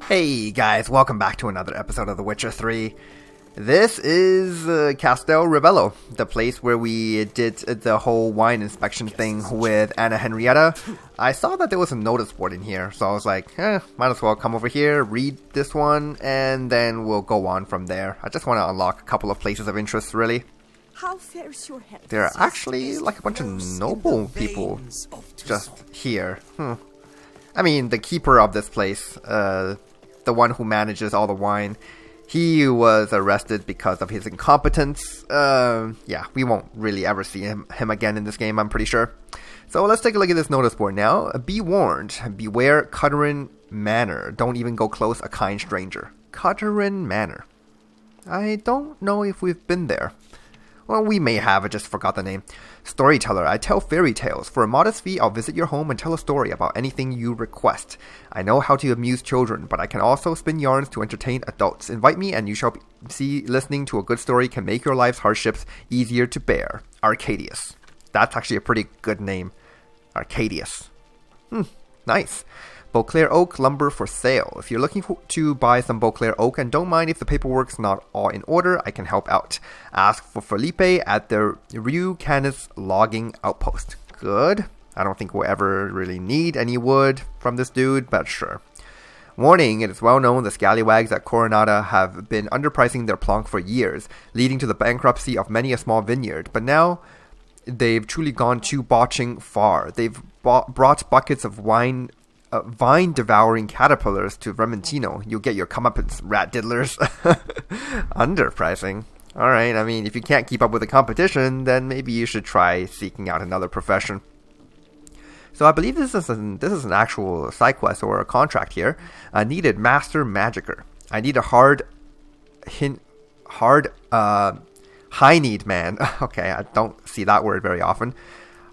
Hey guys, welcome back to another episode of The Witcher 3. This is Castel Rivello, the place where we did the whole wine inspection thing with Anna Henrietta. I saw that there was a notice board in here, so I was like, might as well come over here, read this one, and then we'll go on from there. I just want to unlock a couple of places of interest, really. How fares your health? There are actually like a bunch of noble people just here. I mean, the keeper of this place, the one who manages all the wine, he was arrested because of his incompetence. Yeah, we won't really ever see him again in this game, I'm pretty sure. So let's take a look at this notice board now. Be warned, beware Cutterin Manor. Don't even go close a kind stranger. Cutterin Manor. I don't know if we've been there. Well, we may have, I just forgot the name. Storyteller, I tell fairy tales. For a modest fee, I'll visit your home and tell a story about anything you request. I know how to amuse children, but I can also spin yarns to entertain adults. Invite me and you shall see listening to a good story can make your life's hardships easier to bear. Arcadius. That's actually a pretty good name. Arcadius. Nice. Beauclair Oak lumber for sale. If you're looking to buy some Beauclair Oak and don't mind if the paperwork's not all in order, I can help out. Ask for Felipe at the Rue Canis logging outpost. Good. I don't think we'll ever really need any wood from this dude, but sure. Warning, it is well known the scallywags at Coronata have been underpricing their plonk for years, leading to the bankruptcy of many a small vineyard, but now they've truly gone too botching far. They've brought buckets of vine-devouring caterpillars to Vermentino. You'll get your comeuppance, rat diddlers. Underpricing. Alright, I mean, if you can't keep up with the competition, then maybe you should try seeking out another profession. So I believe this is an actual side quest or a contract here. I needed Master Magicer. I need a high-need man. Okay, I don't see that word very often.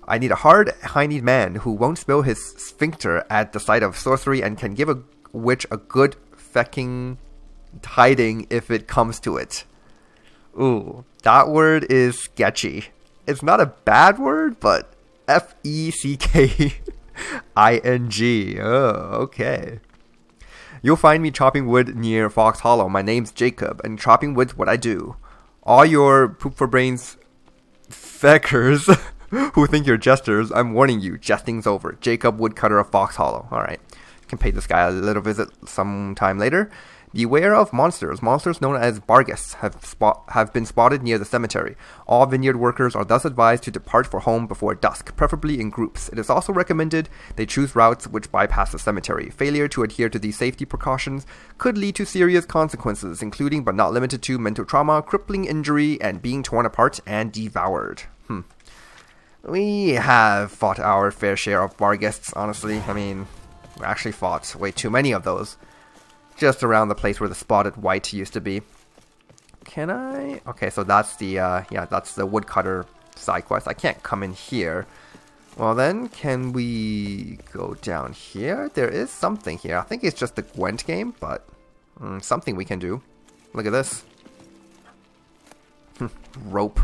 I need a high-need man who won't spill his sphincter at the sight of sorcery and can give a witch a good fecking tiding if it comes to it. Ooh, that word is sketchy. It's not a bad word, but F-E-C-K-I-N-G. Oh, okay. You'll find me chopping wood near Fox Hollow. My name's Jacob, and chopping wood's what I do. All your poop-for-brains feckers who think you're jesters, I'm warning you, jesting's over. Jacob, woodcutter of Fox Hollow. Alright, can pay this guy a little visit sometime later. Beware of monsters. Monsters known as Barghest have been spotted near the cemetery. All vineyard workers are thus advised to depart for home before dusk, preferably in groups. It is also recommended they choose routes which bypass the cemetery. Failure to adhere to these safety precautions could lead to serious consequences, including but not limited to mental trauma, crippling injury, and being torn apart and devoured. We have fought our fair share of Barghests, honestly. I mean, we actually fought way too many of those. Just around the place where the spotted white used to be. Can I? Okay, so that's the, that's the woodcutter side quest. I can't come in here. Well then, can we go down here? There is something here. I think it's just the Gwent game, but something we can do. Look at this. Rope.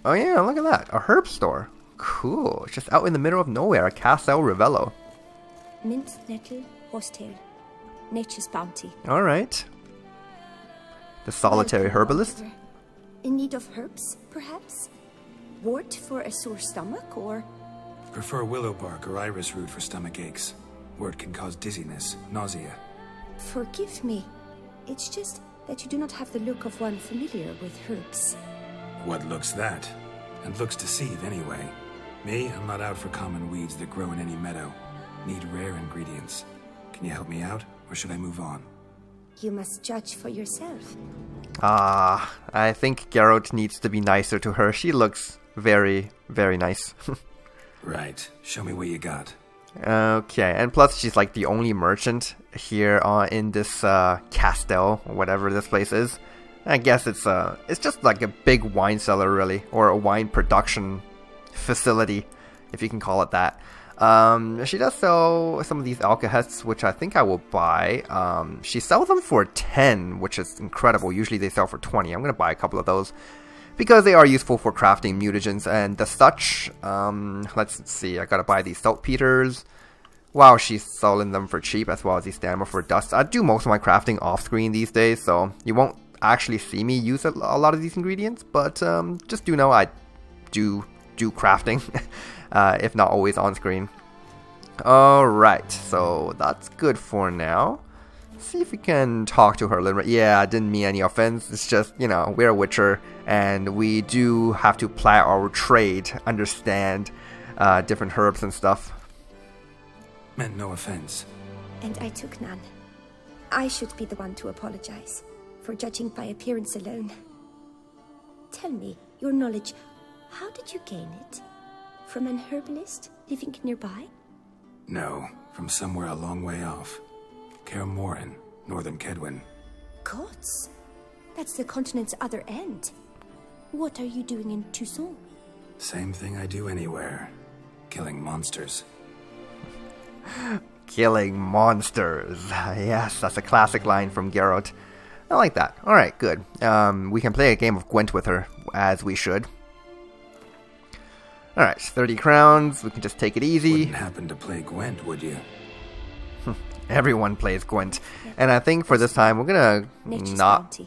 Oh yeah, look at that. A herb store. Cool. It's just out in the middle of nowhere. Castel Rivello. Mint, nettle, horsetail. Nature's bounty. Alright. The solitary herbalist. In need of herbs, perhaps? Wort for a sore stomach, or? Prefer willow bark or iris root for stomach aches. Wort can cause dizziness, nausea. Forgive me. It's just that you do not have the look of one familiar with herbs. What looks that? And looks deceive anyway. Me, I'm not out for common weeds that grow in any meadow. Need rare ingredients. Can you help me out, or should I move on? You must judge for yourself. I think Geralt needs to be nicer to her. She looks very, very nice. Right. Show me what you got. Okay, and plus she's like the only merchant here in this Castel, or whatever this place is. I guess it's just like a big wine cellar, really, or a wine production facility, if you can call it that. She does sell some of these alcohests, which I think I will buy. She sells them for 10, which is incredible. Usually they sell for 20. I'm going to buy a couple of those because they are useful for crafting mutagens and the such. Let's see, I got to buy these saltpeters. While she's selling them for cheap, as well as the stamina for dust. I do most of my crafting off screen these days, so you won't actually see me use a lot of these ingredients, but just do know I do crafting, if not always on screen. Alright, so that's good for now. See if we can talk to her a little bit. Yeah, I didn't mean any offense. It's just, you know, we're a witcher, and we do have to ply our trade, understand different herbs and stuff. Meant no offense. And I took none. I should be the one to apologize for judging by appearance alone. Tell me, your knowledge, how did you gain it? From an herbalist living nearby? No, from somewhere a long way off. Kaer Morhen, northern Kedwin. Gods? That's the continent's other end. What are you doing in Toussaint? Same thing I do anywhere. Killing monsters. Killing monsters. Yes, that's a classic line from Geralt. I like that. Alright, good. We can play a game of Gwent with her, as we should. Alright, 30 crowns. We can just take it easy. Wouldn't happen to play Gwent, would you? Everyone plays Gwent. And I think for this time, we're gonna not...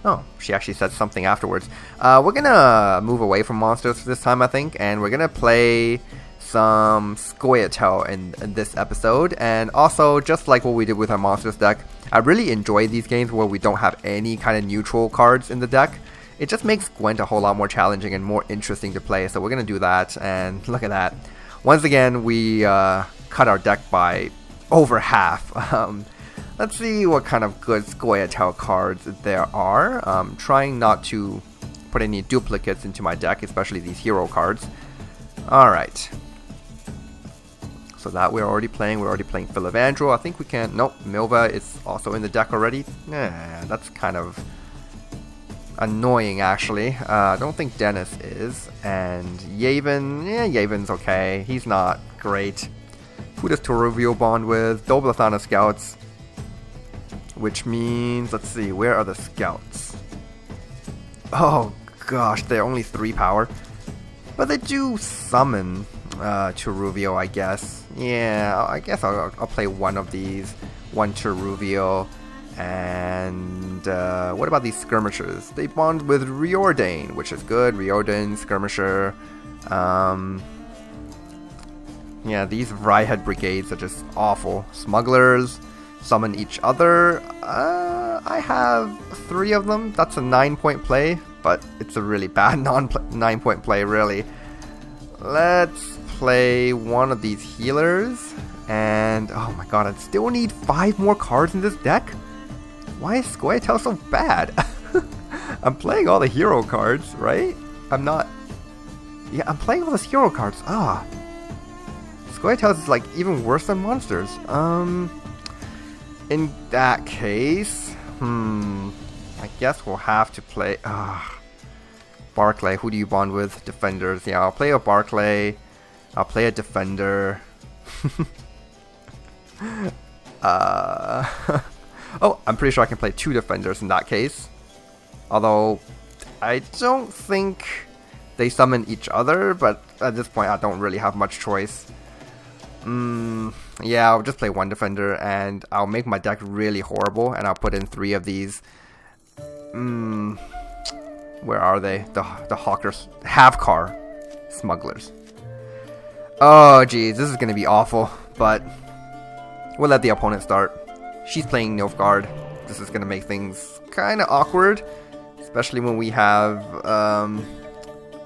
Oh, she actually said something afterwards. We're gonna move away from monsters this time, I think. And we're gonna play some Scoia'tael in this episode. And also, just like what we did with our monsters deck, I really enjoy these games where we don't have any kind of neutral cards in the deck. It just makes Gwent a whole lot more challenging and more interesting to play. So we're gonna do that. And look at that. Once again, we cut our deck by over half. Let's see what kind of good Scoia'tael cards there are. Trying not to put any duplicates into my deck, especially these hero cards. Alright. So that we're already playing. We're already playing Philivandrel. I think we can... Nope, Milva is also in the deck already. That's kind of annoying, actually. I don't think Dennis is. And Yavin... Yeah, Yavin's okay. He's not great. Who does Toruvio bond with? Doblathana scouts. Which means... Let's see, where are the scouts? Oh, gosh, they're only 3 power. But they do summon Toruvio, I guess. Yeah, I guess I'll play one of these. One Toruvio. And what about these skirmishers? They bond with Riordan, which is good. Riordan, skirmisher. Yeah, these Vryhead brigades are just awful. Smugglers summon each other. I have 3 of them. That's a 9-point play, but it's a really bad 9-point play, really. Let's play one of these healers. And, oh my god, I still need 5 more cards in this deck? Why is Scoia'tael so bad? I'm playing all the hero cards, right? I'm not... Yeah, I'm playing all those hero cards. Scoia'tael is like even worse than monsters. In that case, I guess we'll have to play. Barclay. Who do you bond with? Defenders. Yeah, I'll play a Barclay. I'll play a defender. Oh, I'm pretty sure I can play 2 defenders in that case. Although, I don't think they summon each other, but at this point I don't really have much choice. Yeah, I'll just play 1 defender, and I'll make my deck really horrible, and I'll put in 3 of these. Where are they? The hawkers. Havkar smugglers. Oh, geez, this is going to be awful, but we'll let the opponent start. She's playing Nilfgaard. This is going to make things kind of awkward, especially when we have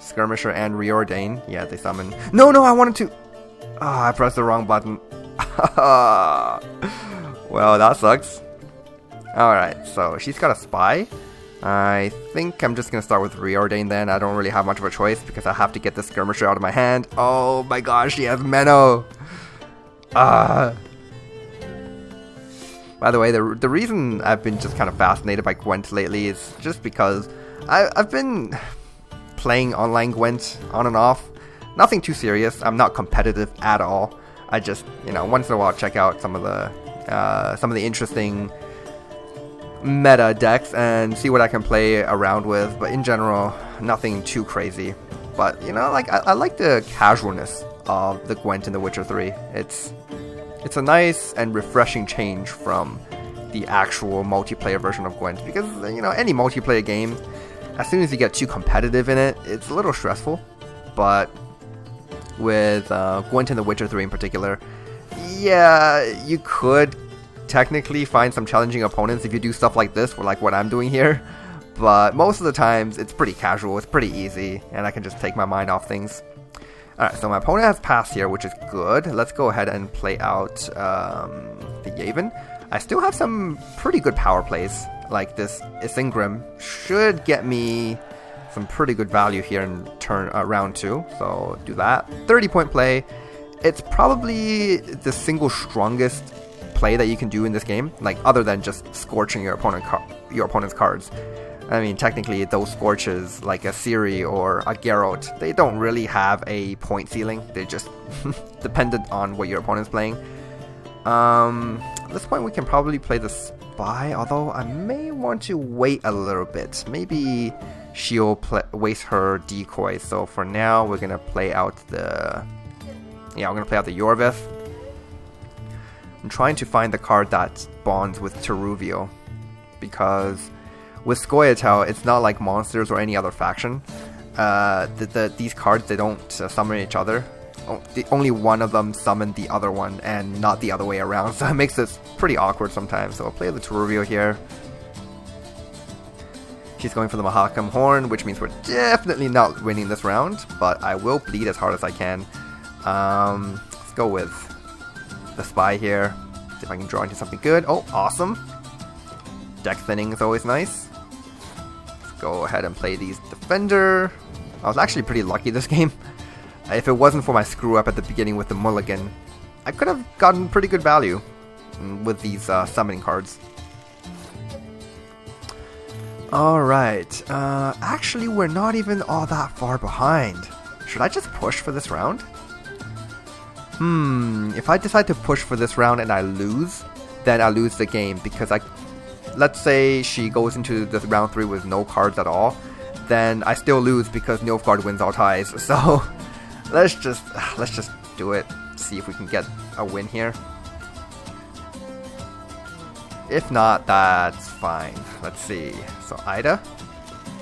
Skirmisher and Riordan. Yeah, they summon. No, I wanted to... I pressed the wrong button. Well, that sucks. Alright, so she's got a spy. I think I'm just going to start with Riordan then. I don't really have much of a choice because I have to get the Skirmisher out of my hand. Oh my gosh, she has Menno. By the way, the reason I've been just kind of fascinated by Gwent lately is just because I've been playing online Gwent on and off. Nothing too serious. I'm not competitive at all. I just, once in a while check out some of the interesting meta decks and see what I can play around with. But in general, nothing too crazy. But I like the casualness of the Gwent in The Witcher 3. It's a nice and refreshing change from the actual multiplayer version of Gwent, because, you know, any multiplayer game, as soon as you get too competitive in it, it's a little stressful. But with Gwent in The Witcher 3 in particular, yeah, you could technically find some challenging opponents if you do stuff like this, or like what I'm doing here. But most of the times, it's pretty casual, it's pretty easy, and I can just take my mind off things. Alright, so my opponent has passed here, which is good. Let's go ahead and play out the Yavin. I still have some pretty good power plays, like this Isengrim should get me some pretty good value here in round 2, so do that. 30-point play. It's probably the single strongest play that you can do in this game, like other than just scorching your opponent's cards. I mean, technically, those scorches, like a Ciri or a Geralt, they don't really have a point ceiling. They're just dependent on what your opponent's playing. At this point, we can probably play the Spy, although I may want to wait a little bit. Maybe she'll waste her decoy. So for now, we're gonna play out the... Yeah, I'm gonna play out the Yorvith. I'm trying to find the card that bonds with Teruvio, because with Scoia'tael, it's not like monsters or any other faction. These cards, they don't summon each other. Only one of them summon the other one, and not the other way around. So it makes this pretty awkward sometimes. So I'll play the Teruvio here. She's going for the Mahakam Horn, which means we're definitely not winning this round. But I will bleed as hard as I can. Let's go with the Spy here. See if I can draw into something good. Oh, awesome. Deck thinning is always nice. Go ahead and play these Defender. I was actually pretty lucky this game. If it wasn't for my screw up at the beginning with the Mulligan, I could have gotten pretty good value with these summoning cards. Alright, actually we're not even all that far behind. Should I just push for this round? If I decide to push for this round and I lose, then I lose the game, because let's say she goes into this round 3 with no cards at all, then I still lose because Nilfgaard wins all ties. So let's just do it. See if we can get a win here. If not, that's fine. Let's see. So Ida,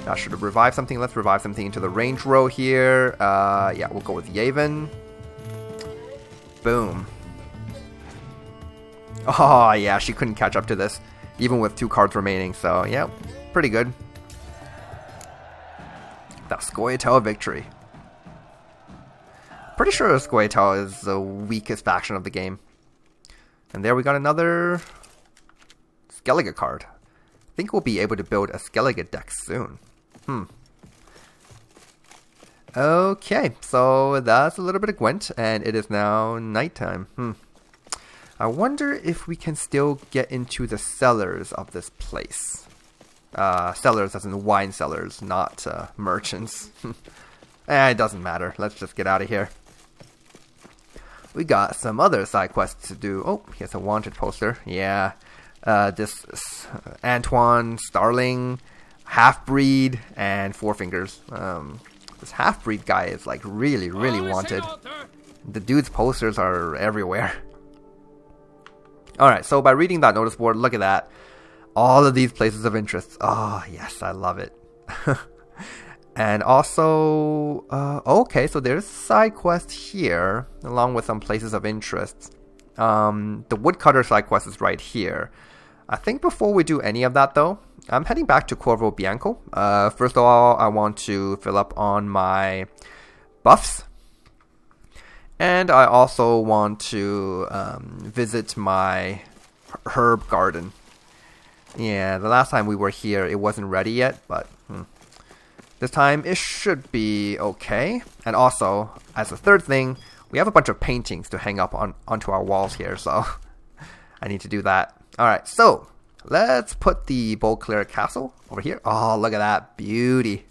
that should have revived something. Let's revive something into the range row here. Yeah, we'll go with Yavin. Boom. Oh yeah, she couldn't catch up to this, even with 2 cards remaining, so yeah, pretty good. That Scoia'tael victory. Pretty sure Scoia'tael is the weakest faction of the game. And there we got another Skellige card. I think we'll be able to build a Skellige deck soon. Okay, so that's a little bit of Gwent, and it is now nighttime. I wonder if we can still get into the cellars of this place. Cellars as in wine cellars, not merchants. It doesn't matter. Let's just get out of here. We got some other side quests to do. Oh, here's a wanted poster. Yeah. This Antoine, Starling, Half-Breed, and Four Fingers. This Half-Breed guy is like really wanted. The dude's posters are everywhere. Alright, so by reading that notice board, look at that. All of these places of interest. Oh, yes, I love it. And also, okay, so there's a side quest here, along with some places of interest. The woodcutter side quest is right here. I think before we do any of that, though, I'm heading back to Corvo Bianco. First of all, I want to fill up on my buffs. And I also want to visit my herb garden. Yeah, the last time we were here, it wasn't ready yet, but this time it should be okay. And also, as a third thing, we have a bunch of paintings to hang up onto our walls here, so I need to do that. Alright, so let's put the Beauclair Castle over here. Oh, look at that beauty.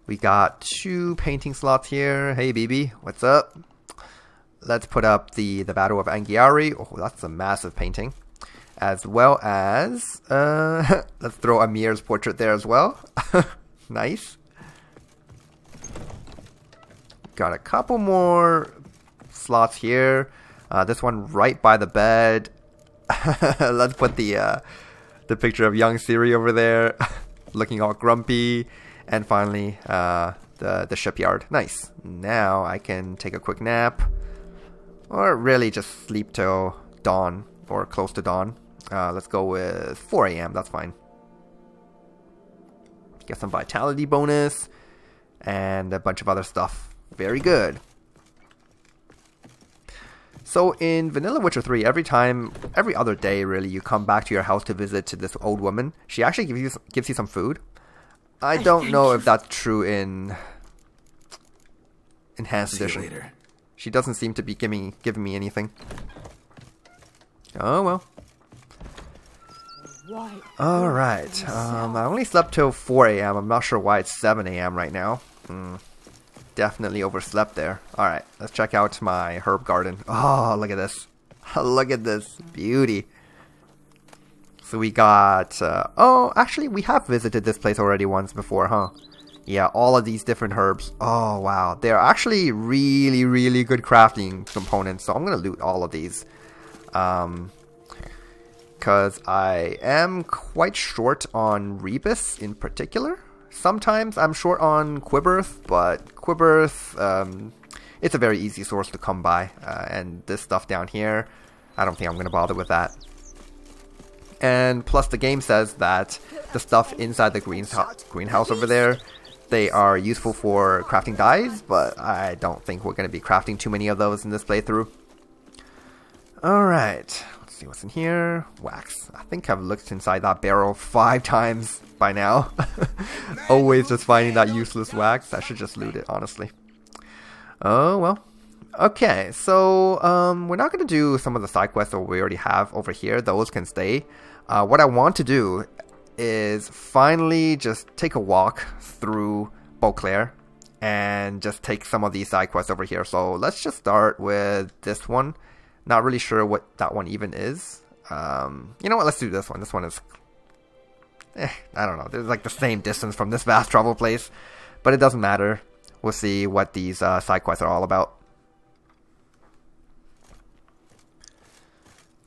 We got 2 painting slots here. Hey, BB, what's up? Let's put up the Battle of Anghiari. Oh, that's a massive painting. As well as, let's throw Amir's portrait there as well. Nice. got a couple more slots here. This one right by the bed. Let's put the picture of young Siri over there, looking all grumpy. And finally, the shipyard. Nice. Now I can take a quick nap, or really just sleep till dawn or close to dawn. Let's go with 4 a.m. That's fine. Get some vitality bonus and a bunch of other stuff. Very good. So in Vanilla Witcher 3, every other day really, you come back to your house to visit to this old woman. She actually gives you some food. I don't know if that's true in Enhanced Edition. Later. She doesn't seem to be giving me anything. Oh well. Alright. I only slept till 4 a.m. I'm not sure why it's 7 a.m. right now. Definitely overslept there. Alright, let's check out my herb garden. Oh, look at this. Look at this beauty. So we got... oh, actually, we have visited this place already once before, huh? Yeah, all of these different herbs. Oh, wow. They're actually really, really good crafting components. So I'm going to loot all of these. Because I am quite short on Rebus in particular. Sometimes I'm short on Quiberth, but Quiberth, it's a very easy source to come by. And this stuff down here, I don't think I'm going to bother with that. And plus the game says that the stuff inside the greenhouse over there, they are useful for crafting dyes, but I don't think we're going to be crafting too many of those in this playthrough. Alright, let's see what's in here. Wax. I think I've looked inside that barrel 5 times by now. Always just finding that useless wax. I should just loot it, honestly. Oh, well. Okay, so we're not going to do some of the side quests that we already have over here. Those can stay. What I want to do is finally just take a walk through Beauclair and just take some of these side quests over here. So let's just start with this one. Not really sure what that one even is. You know what? Let's do this one. This one is... I don't know. There's like the same distance from this vast travel place. But it doesn't matter. We'll see what these side quests are all about.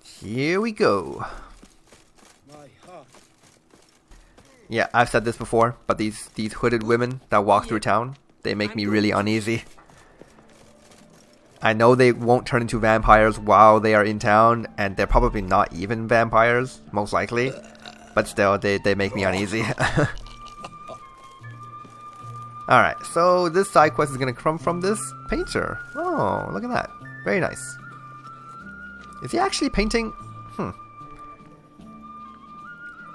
Here we go. Yeah, I've said this before, but these hooded women that walk through town, they make me really uneasy. I know they won't turn into vampires while they are in town, and they're probably not even vampires, most likely. But still, they make me uneasy. Alright, so this side quest is going to come from this painter. Oh, look at that. Very nice. Is he actually painting?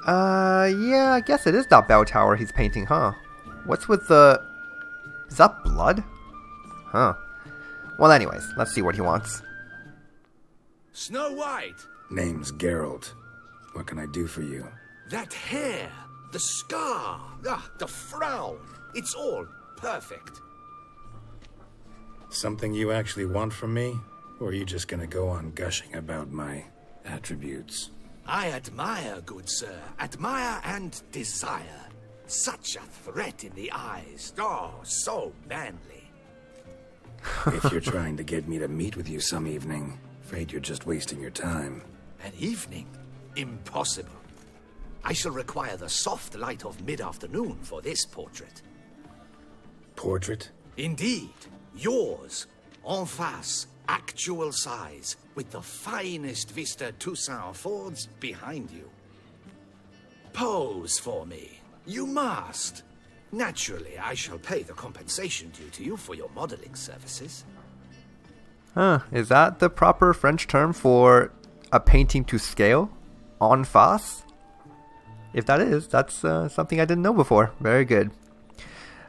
Yeah, I guess it is that bell tower he's painting, huh? What's with the... Is that blood? Huh. Well, anyways, let's see what he wants. Snow White! Name's Geralt. What can I do for you? That hair, the scar, the frown. It's all perfect. Something you actually want from me? Or are you just gonna go on gushing about my attributes? I admire, good sir. Admire and desire. Such a threat in the eyes. Oh, so manly. If you're trying to get me to meet with you some evening, afraid you're just wasting your time. An evening? Impossible. I shall require the soft light of mid-afternoon for this portrait. Portrait? Indeed. Yours. En face. Actual size. With the finest vista Toussaint affords behind you. Pose for me. You must. Naturally, I shall pay the compensation due to you for your modeling services. Huh, is that the proper French term for a painting to scale? En face? If that is, that's something I didn't know before. Very good.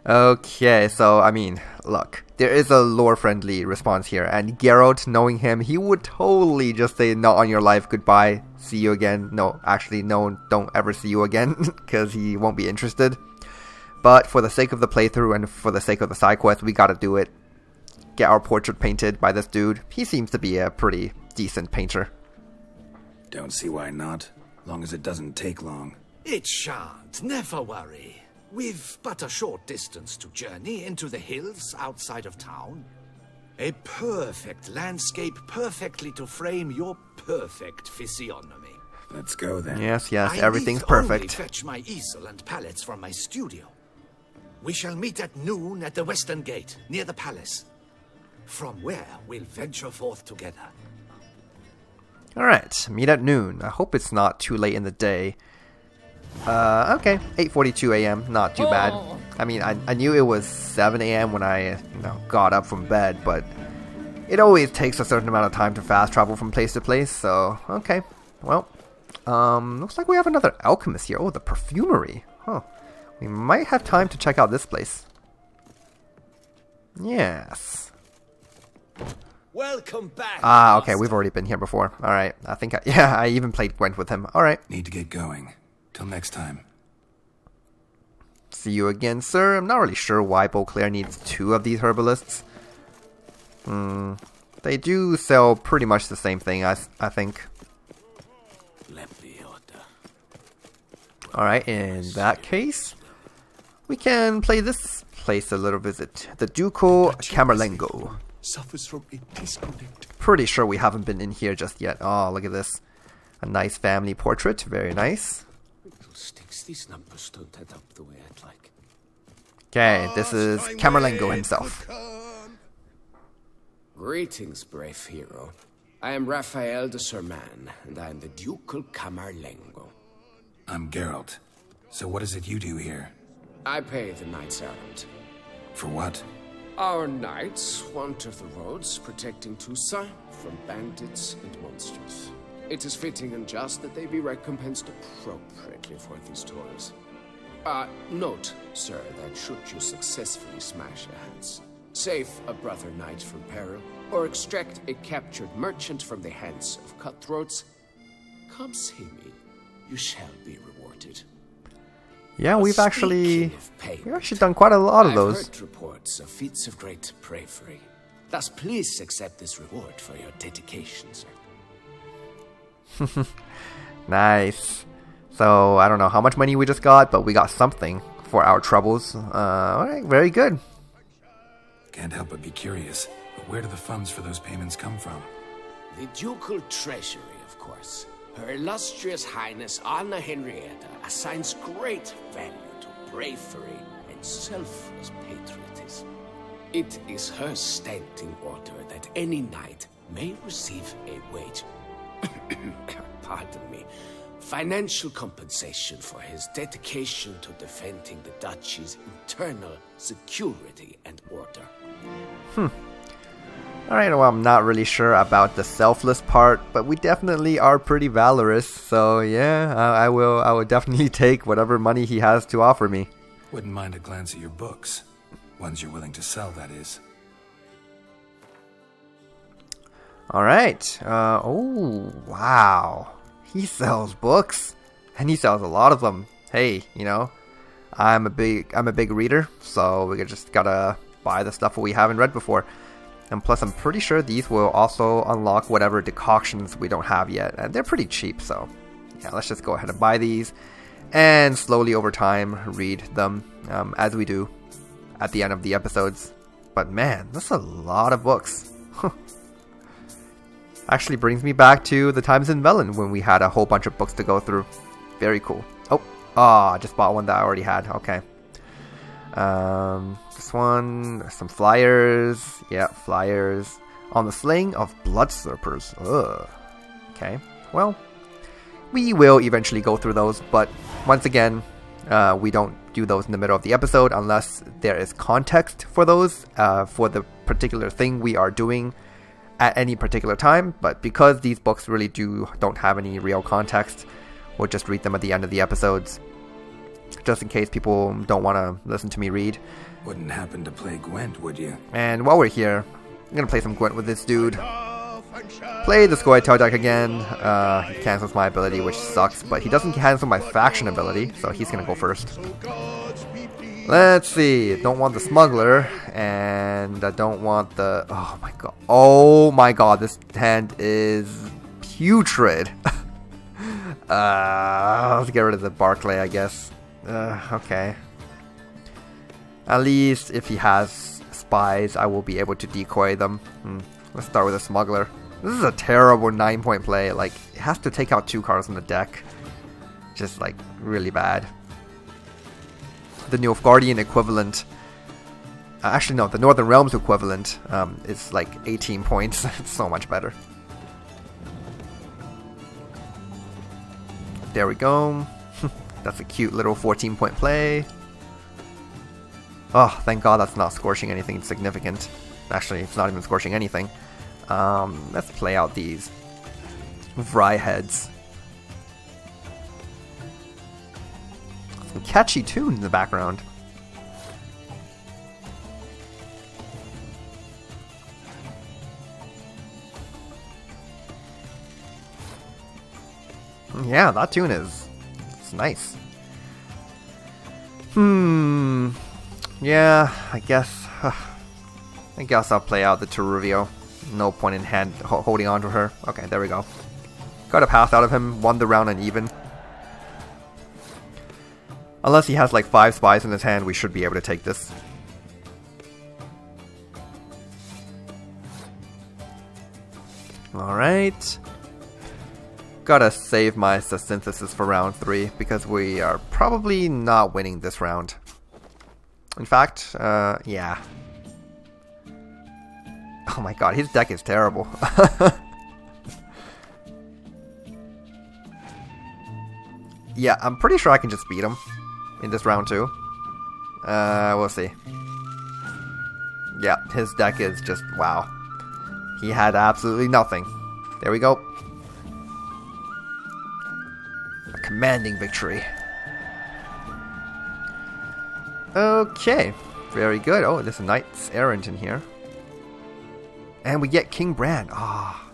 Okay, so, I mean, look. There is a lore-friendly response here. And Geralt, knowing him, he would totally just say, not on your life, goodbye, see you again. No, actually, no, don't ever see you again. Because he won't be interested. But for the sake of the playthrough and for the sake of the side quest, we gotta do it. Get our portrait painted by this dude. He seems to be a pretty decent painter. Don't see why not. Long as it doesn't take long. It shan't. Never worry. We've but a short distance to journey into the hills outside of town. A perfect landscape perfectly to frame your perfect physiognomy. Let's go then. Yes, I everything's need only perfect. fetch my easel and pallets from my studio. We shall meet at noon at the western gate, near the palace. From where we'll venture forth together. Alright, meet at noon. I hope it's not too late in the day. Okay, 8:42 a.m. Not too bad. I mean, I knew it was 7 a.m. when I, got up from bed, but it always takes a certain amount of time to fast travel from place to place, so, okay. Well, looks like we have another alchemist here. Oh, the perfumery. Huh. We might have time to check out this place. Yes. Welcome back. Ah, okay, we've already been here before. Alright, I think I even played Gwent with him. Alright. Need to get going. Till next time. See you again, sir. I'm not really sure why Beauclair needs 2 of these herbalists. They do sell pretty much the same thing, I think. Alright, in that case, we can play this place a little visit. The Ducal Camerlengo. Suffers from a disconnect. Pretty sure we haven't been in here just yet. Oh, look at this. A nice family portrait. Very nice. Sticks, these numbers don't add up the way I'd like. Okay, this is Camerlengo himself. Greetings, brave hero. I am Raphael de Serman, and I am the Ducal Camerlengo. I'm Geralt. So what is it you do here? I pay the knights errant. For what? Our knights wander the roads, protecting Toussaint from bandits and monsters. It is fitting and just that they be recompensed appropriately for these toils. Note, sir, that should you successfully smash a hands, save a brother knight from peril, or extract a captured merchant from the hands of cutthroats, come see me. You shall be rewarded. Yeah, we've actually Speaking of payment, done quite a lot of I've those. heard reports of feats of great bravery. Thus, please accept this reward for your dedication, sir. Nice. So, I don't know how much money we just got, but we got something for our troubles. Alright, very good. Can't help but be curious. But where do the funds for those payments come from? The ducal treasury, of course. Her illustrious highness Anna Henrietta assigns great value to bravery and selfless patriotism. It is her standing order that any knight may receive a wage. Pardon me. Financial compensation for his dedication to defending the duchy's internal security and order. Alright, well, I'm not really sure about the selfless part, but we definitely are pretty valorous, so yeah, I will definitely take whatever money he has to offer me. Wouldn't mind a glance at your books. Ones you're willing to sell, that is. Alright, oh, wow. He sells books, and he sells a lot of them. Hey, I'm a big reader, so we just gotta buy the stuff we haven't read before. And plus, I'm pretty sure these will also unlock whatever decoctions we don't have yet. And they're pretty cheap, so yeah, let's just go ahead and buy these. And slowly over time, read them as we do at the end of the episodes. But man, that's a lot of books. Actually brings me back to the times in Velen when we had a whole bunch of books to go through. Very cool. Oh, I just bought one that I already had. Okay. This one, some flyers. Yeah, flyers. On the slaying of blood slurpers. Ugh. Okay, well, we will eventually go through those, but once again, we don't do those in the middle of the episode unless there is context for those, for the particular thing we are doing at any particular time. But because these books really don't have any real context, we'll just read them at the end of the episodes, just in case people don't want to listen to me read. Wouldn't happen to play Gwent, would you? And while we're here, I'm gonna play some Gwent with this dude. Play the Scoia'tael deck again. He cancels my ability, which sucks, but he doesn't cancel my faction ability, so he's gonna go first. Let's see. Don't want the smuggler, and I don't want the... Oh my god, this hand is putrid. Let's get rid of the Barclay, I guess. Okay. At least if he has spies, I will be able to decoy them. Let's start with a smuggler. This is a terrible 9-point play. Like, it has to take out 2 cards from the deck. Just, like, really bad. The Nilfgaardian equivalent... actually, no, the Northern Realms equivalent is, like, 18 points. It's so much better. There we go. That's a cute little 14-point play. Oh, thank God that's not scorching anything significant. Actually, it's not even scorching anything. Let's play out these Vry heads. Some catchy tune in the background. Yeah, that tune is... it's nice. Yeah, I guess I'll play out the Rivia. No point in holding on to her. Okay, there we go. Got a pass out of him, won the round uneven. Unless he has like 5 spies in his hand, we should be able to take this. Alright. Gotta save my synthesis for round 3, because we are probably not winning this round. In fact, yeah. Oh my god, his deck is terrible. Yeah, I'm pretty sure I can just beat him in this round too. We'll see. Yeah, his deck is just, wow. He had absolutely nothing. There we go. A commanding victory. Okay, very good. Oh, there's a Knight's Errant in here. And we get King Bran. Ah,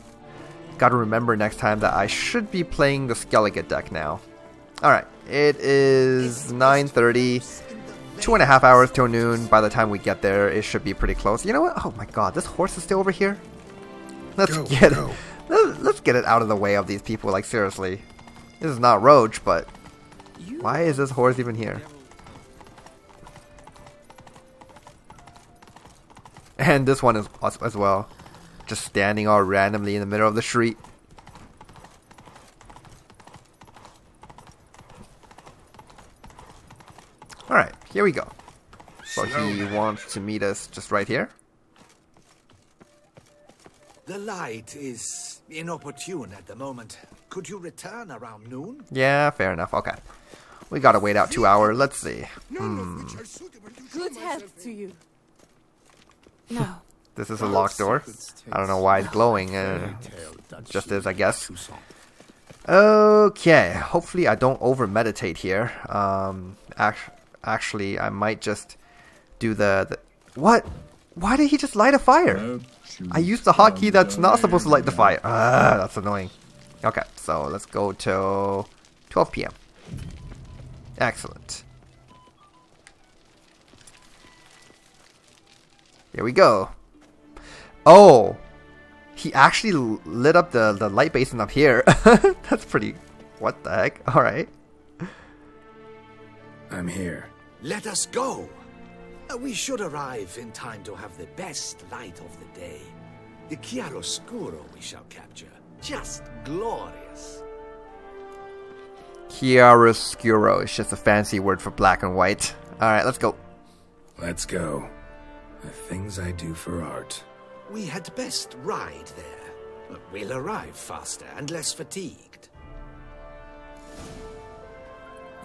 gotta remember next time that I should be playing the Skellige deck now. Alright, it is 9:30. 2.5 hours till noon. By the time we get there, it should be pretty close. You know what? Oh my god, this horse is still over here? Let's get it out of the way of these people, like seriously. This is not Roach, but why is this horse even here? And this one is as well. Just standing all randomly in the middle of the street. Alright, here we go. So he wants to meet us just right here. The light is inopportune at the moment. Could you return around noon? Yeah, fair enough. Okay. We gotta wait out 2 hours. Let's see. Good health to you. No. This is a locked door. I don't know why it's glowing. Just is, I guess. Okay. Hopefully I don't over-meditate here. Actually, I might just do the... What? Why did he just light a fire? I used the hotkey that's not supposed to light the fire. That's annoying. Okay, so let's go till 12 PM. Excellent. Here we go. Oh! He actually lit up the light basin up here. That's pretty... What the heck? Alright. I'm here. Let us go. We should arrive in time to have the best light of the day. The chiaroscuro we shall capture. Just glorious. Chiaroscuro is just a fancy word for black and white. Alright, let's go. Let's go. The things I do for art. We had best ride there. We'll arrive faster and less fatigued.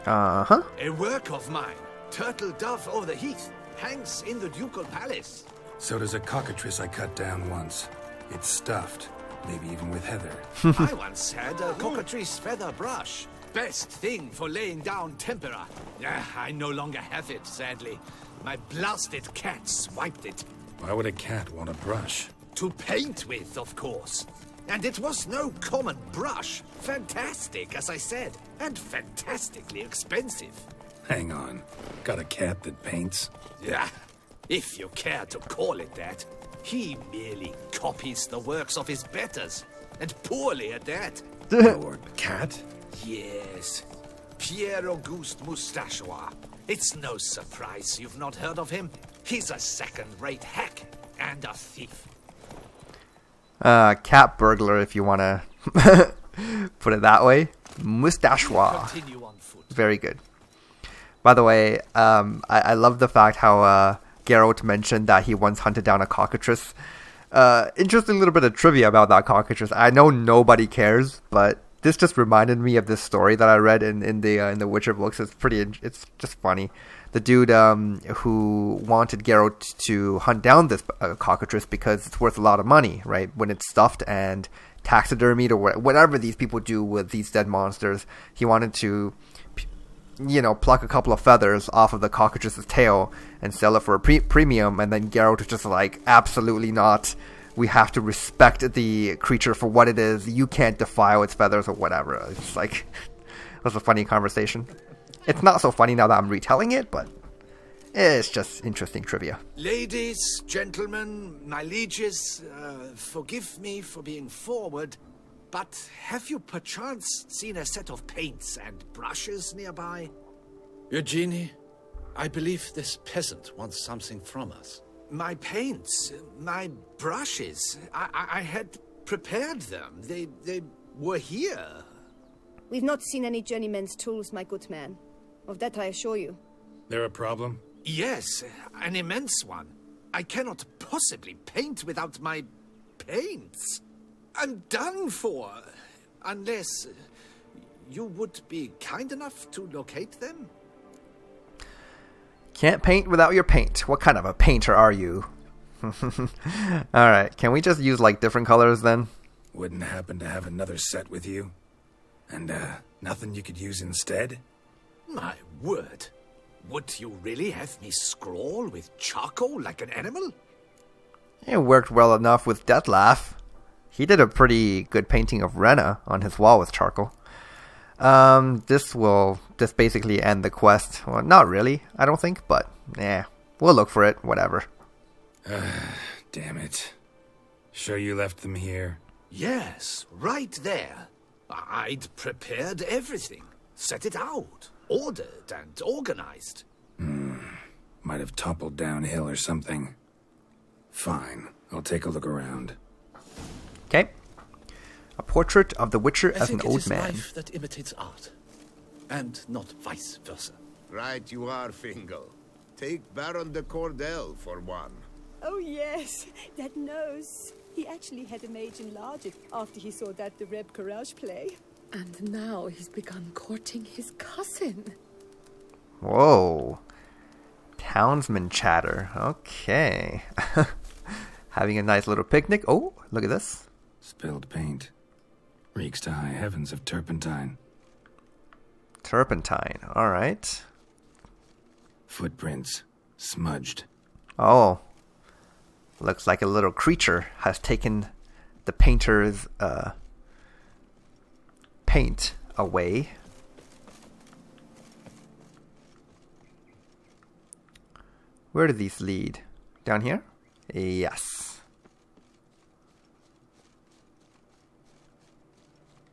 Uh-huh. A work of mine, Turtle Dove O'er the Heath, hangs in the Ducal Palace. So does a cockatrice I cut down once. It's stuffed, maybe even with heather. I once had a cockatrice feather brush. Best thing for laying down tempera. I no longer have it, sadly. My blasted cat swiped it. Why would a cat want a brush? To paint with, of course. And it was no common brush. Fantastic, as I said. And fantastically expensive. Hang on. Got a cat that paints? Yeah, if you care to call it that. He merely copies the works of his betters. And poorly at that. Your cat? Yes. Pierre Auguste Moustachois. It's no surprise you've not heard of him. He's a second-rate hack and a thief. Cat burglar, if you want to put it that way. Moustachois. Continue on foot. Very good. By the way, I love the fact how Geralt mentioned that he once hunted down a cockatrice. Interesting little bit of trivia about that cockatrice. I know nobody cares, but this just reminded me of this story that I read in the Witcher books. It's just funny. The dude who wanted Geralt to hunt down this cockatrice because it's worth a lot of money, right? When it's stuffed and taxidermied or whatever these people do with these dead monsters, he wanted to, pluck a couple of feathers off of the cockatrice's tail and sell it for a premium. And then Geralt was just like, absolutely not. We have to respect the creature for what it is. You can't defile its feathers or whatever. It's like, it was a funny conversation. It's not so funny now that I'm retelling it, but it's just interesting trivia. Ladies, gentlemen, my lieges, forgive me for being forward, but have you perchance seen a set of paints and brushes nearby? Eugenie, I believe this peasant wants something from us. My paints, my brushes, I had prepared them. They were here. We've not seen any journeyman's tools, my good man. Of that I assure you. There a problem? Yes, an immense one. I cannot possibly paint without my paints. I'm done for. Unless you would be kind enough to locate them? Can't paint without your paint. What kind of a painter are you? Alright, can we just use like different colors then? Wouldn't happen to have another set with you? And nothing you could use instead? My word. Would you really have me scrawl with charcoal like an animal? It worked well enough with Dettlaff. He did a pretty good painting of Rena on his wall with charcoal. This will just basically end the quest. Well, not really, I don't think, but we'll look for it, whatever. Damn it. Sure you left them here? Yes, right there. I'd prepared everything. Set it out. Ordered and organized. Might have toppled downhill or something. Fine, I'll take a look around. Okay. A portrait of the Witcher as an old man. Life that imitates art, and not vice versa. Right you are, Fingal. Take Baron de Cordel for one. Oh yes, that nose. He actually had a mage enlarge it after he saw that the Reb Courage play. And now he's begun courting his cousin. Whoa. Townsman chatter. Okay. Having a nice little picnic. Oh, look at this. Spilled paint. Reeks to high heavens of turpentine. Turpentine, alright. Footprints. Smudged. Oh. Looks like a little creature has taken the painter's paint away. Where do these lead? Down here? Yes.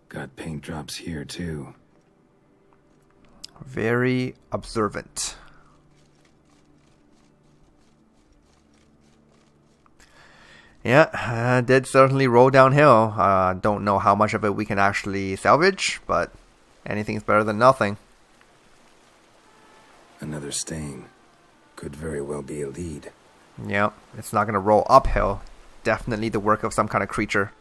Got paint drops here too. Very observant. Yeah, did certainly roll downhill. Don't know how much of it we can actually salvage, but anything's better than nothing. Another stain. Could very well be a lead. Yep, it's not going to roll uphill. Definitely the work of some kind of creature.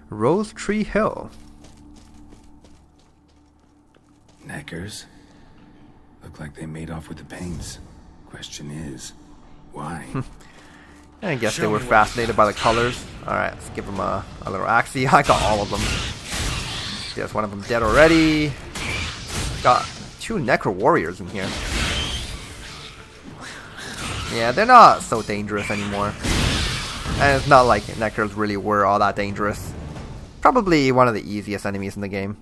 Rose Tree Hill. Knackers. Look like they made off with the paints. Question is, why? I guess they were fascinated by the colors. Alright, let's give them a little axe. I got all of them. There's one of them dead already. Got 2 Necro Warriors in here. Yeah, they're not so dangerous anymore. And it's not like Necros really were all that dangerous. Probably one of the easiest enemies in the game.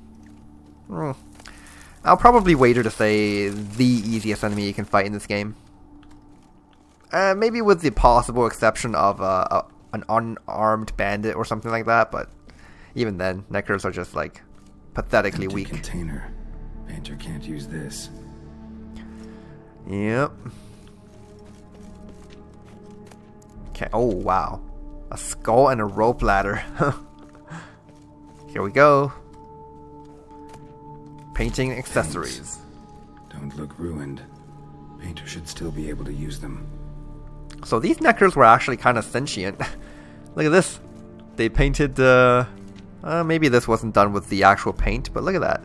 I'll probably wager to say the easiest enemy you can fight in this game. Maybe with the possible exception of an unarmed bandit or something like that, but even then, neckers are just like pathetically Empty weak. Container. Painter can't use this. Yep. Okay. Oh wow, a skull and a rope ladder. Here we go. Painting accessories. Don't look ruined. Painter should still be able to use them. So these neckers were actually kind of sentient. Look at this. They painted maybe this wasn't done with the actual paint, but look at that.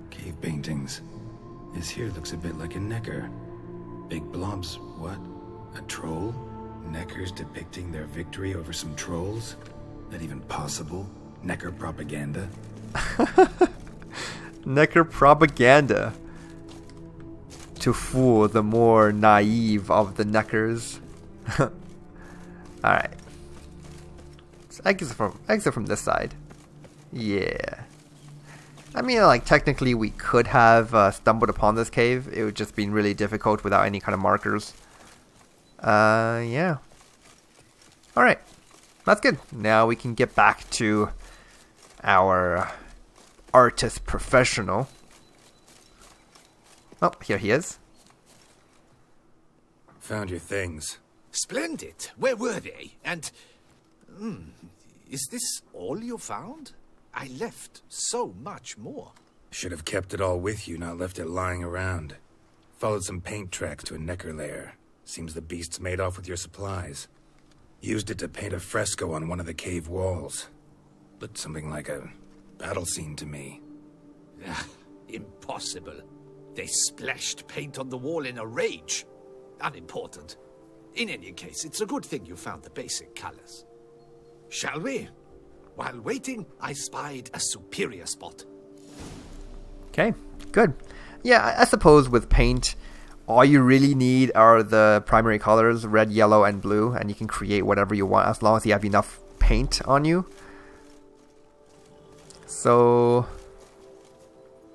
Cave paintings. This here looks a bit like a necker. Big blobs, what? A troll? Neckers depicting their victory over some trolls? That even possible? Necker propaganda? Necker propaganda. To fool the more naive of the neckers. Alright. So exit from this side. Yeah. I mean, like, technically we could have stumbled upon this cave. It would just been really difficult without any kind of markers. Yeah. Alright. That's good. Now we can get back to our artist professional. Oh, here he is. Found your things. Splendid. Where were they? And... is this all you found? I left so much more. Should have kept it all with you, not left it lying around. Followed some paint tracks to a necker lair. Seems the beast's made off with your supplies. Used it to paint a fresco on one of the cave walls. Looked something like a battle scene to me. Impossible. They splashed paint on the wall in a rage. Unimportant. In any case, it's a good thing you found the basic colors. Shall we? While waiting, I spied a superior spot. Okay, good. Yeah, I suppose with paint, all you really need are the primary colors, red, yellow, and blue, and you can create whatever you want as long as you have enough paint on you. So,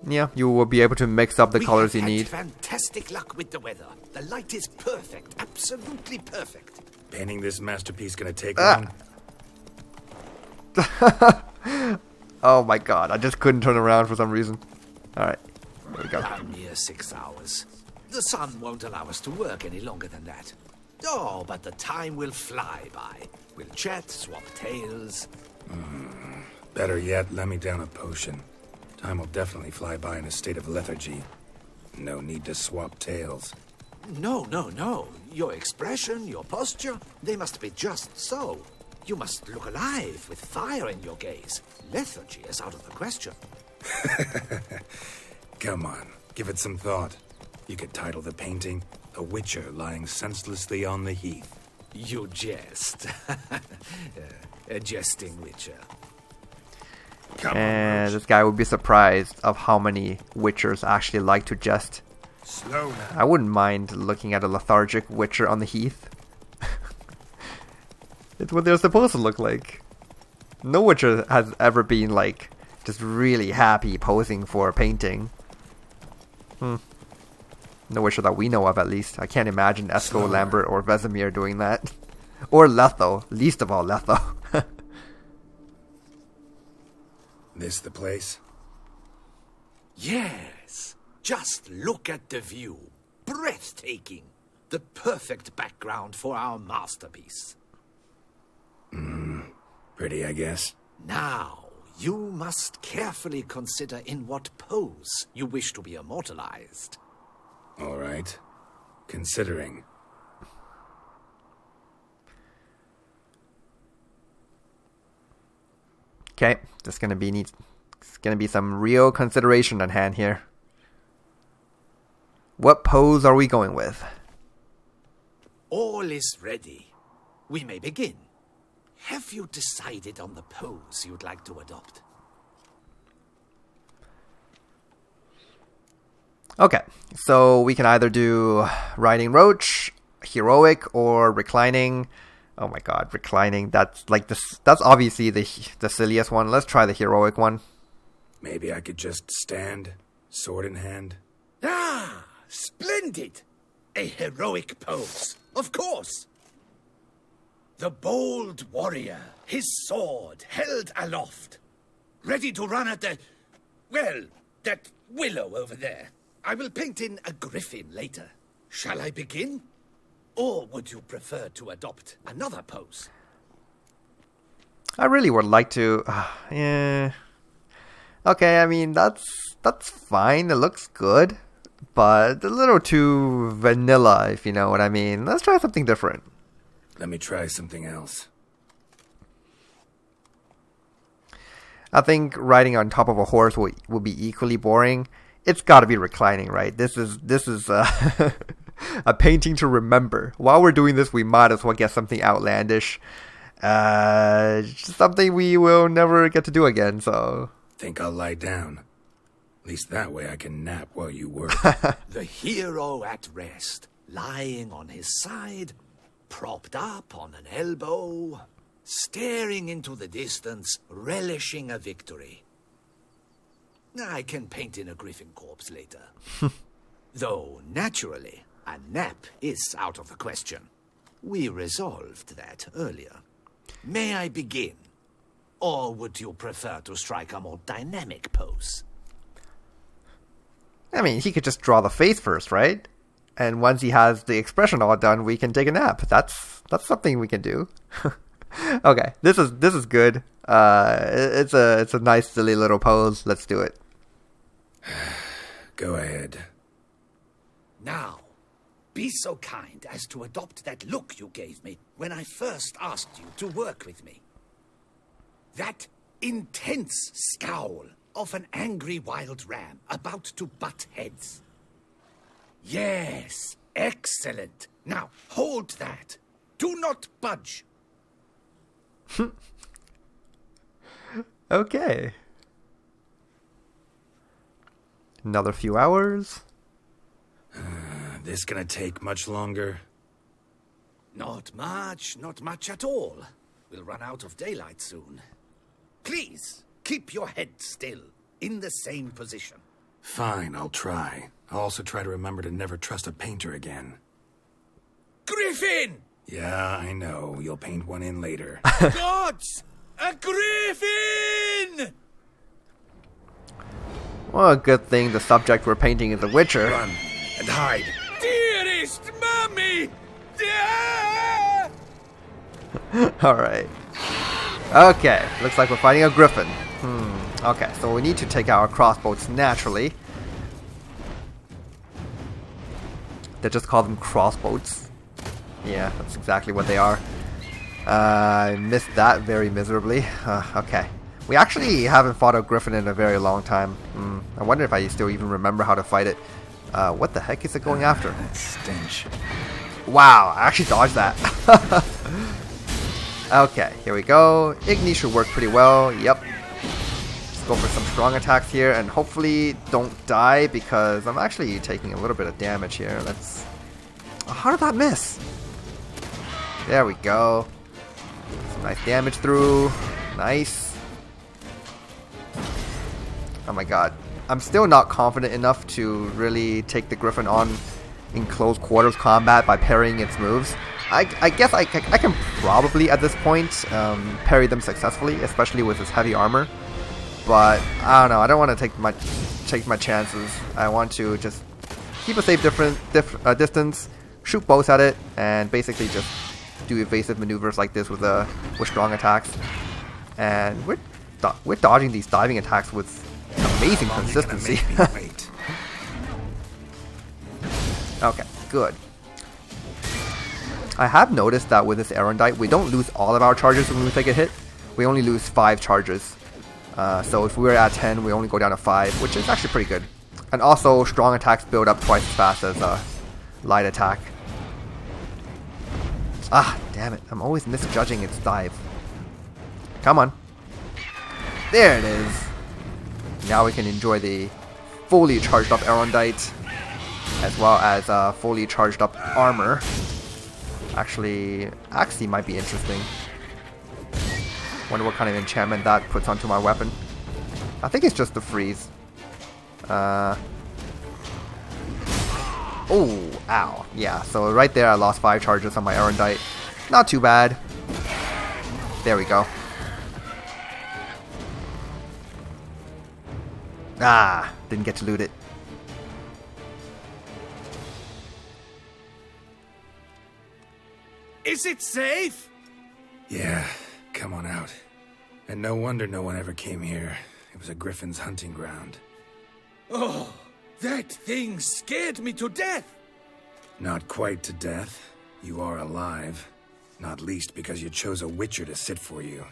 yeah, you will be able to mix up the colors you need. Fantastic luck with the weather. The light is perfect, absolutely perfect. Painting this masterpiece gonna take long? Oh my god, I just couldn't turn around for some reason. Alright, there we go. A mere 6 hours. The sun won't allow us to work any longer than that. Oh, but the time will fly by. We'll chat, swap tales. Better yet, let me down a potion. Time will definitely fly by in a state of lethargy. No need to swap tales. No. Your expression, your posture, they must be just so. You must look alive with fire in your gaze. Lethargy is out of the question. Come on, give it some thought. You could title the painting, A Witcher Lying Senselessly on the Heath. You jest. A jesting witcher. And this guy would be surprised of how many witchers actually like to jest. Slow now. I wouldn't mind looking at a lethargic witcher on the heath. It's what they're supposed to look like. No witcher has ever been like just really happy posing for a painting. No witcher that we know of, at least. I can't imagine Esco, Lambert, or Vesemir doing that. Or Letho. Least of all, Letho. This the place? Yes. Just look at the view. Breathtaking. The perfect background for our masterpiece. Pretty, I guess. Now, you must carefully consider in what pose you wish to be immortalized. All right. Considering. Okay, there's gonna be some real consideration on hand here. What pose are we going with? All is ready. We may begin. Have you decided on the pose you'd like to adopt? Okay, so we can either do riding roach, heroic, or reclining. Oh my god, reclining. That's like that's obviously the silliest one. Let's try the heroic one. Maybe I could just stand, sword in hand. Ah, splendid! A heroic pose, of course. The bold warrior, his sword held aloft, ready to run at that willow over there. I will paint in a griffin later. Shall I begin? Or would you prefer to adopt another pose? I really would like to. Yeah. Okay, I mean that's fine. It looks good, but a little too vanilla, if you know what I mean. Let's try something different. Let me try something else. I think riding on top of a horse would be equally boring. It's got to be reclining, right? This is a painting to remember. While we're doing this, we might as well get something outlandish. Something we will never get to do again, so... Think I'll lie down. At least that way I can nap while you work. The hero at rest, lying on his side, propped up on an elbow, staring into the distance, relishing a victory. I can paint in a griffin corpse later. Though, naturally, a nap is out of the question. We resolved that earlier. May I begin? Or would you prefer to strike a more dynamic pose? I mean, he could just draw the face first, right? And once he has the expression all done, we can take a nap. That's something we can do. Okay, this is good. It's a nice silly little pose. Let's do it. Go ahead. Now, be so kind as to adopt that look you gave me when I first asked you to work with me. That intense scowl of an angry wild ram about to butt heads. Yes, excellent. Now, hold that. Do not budge. Okay. Another few hours. This gonna take much longer? Not much at all. We'll run out of daylight soon. Please, keep your head still, in the same position. Fine, I'll try. I'll also try to remember to never trust a painter again. Griffin! Yeah, I know. You'll paint one in later. Gods! A griffin! Well, a good thing the subject we're painting is a witcher. Run and hide. Dearest mommy! Alright. Okay, looks like we're fighting a griffin. Okay, so we need to take our crossbows naturally. They just call them crossbows. Yeah, that's exactly what they are. I missed that very miserably. Okay. We actually haven't fought a griffin in a very long time. I wonder if I still even remember how to fight it. What the heck is it going after? That stench. Wow, I actually dodged that. Okay, here we go. Igni should work pretty well. Yep. Let's go for some strong attacks here and hopefully don't die because I'm actually taking a little bit of damage here. Let's... Oh, how did that miss? There we go. Some nice damage through. Nice. Oh my god. I'm still not confident enough to really take the Griffin on in close quarters combat by parrying its moves. I guess I can probably at this point parry them successfully, especially with its heavy armor. But I don't know. I don't want to take my chances. I want to just keep a safe distance, shoot bows at it, and basically just do evasive maneuvers like this with strong attacks. And we're dodging these diving attacks with amazing consistency. Okay, good. I have noticed that with this Erendite, we don't lose all of our charges when we take a hit. We only lose 5 charges. So if we were at 10, we only go down to 5, which is actually pretty good. And also, strong attacks build up twice as fast as light attack. Ah, damn it. I'm always misjudging its dive. Come on. There it is. Now we can enjoy the fully charged up Erendite, as well as fully charged up armor. Actually, Axie might be interesting. Wonder what kind of enchantment that puts onto my weapon. I think it's just the freeze. Oh, ow. Yeah, so right there I lost 5 charges on my Erendite. Not too bad. There we go. Ah, didn't get to loot it. Is it safe? Yeah, come on out. And no wonder no one ever came here. It was a griffin's hunting ground. Oh, that thing scared me to death. Not quite to death. You are alive. Not least because you chose a witcher to sit for you.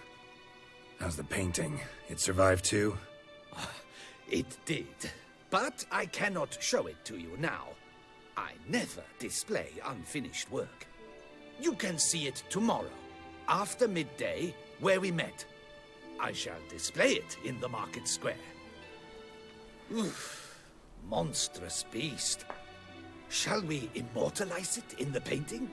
How's the painting? It survived too? It did. But I cannot show it to you now. I never display unfinished work. You can see it tomorrow, after midday, where we met. I shall display it in the market square. Oof, monstrous beast. Shall we immortalize it in the painting?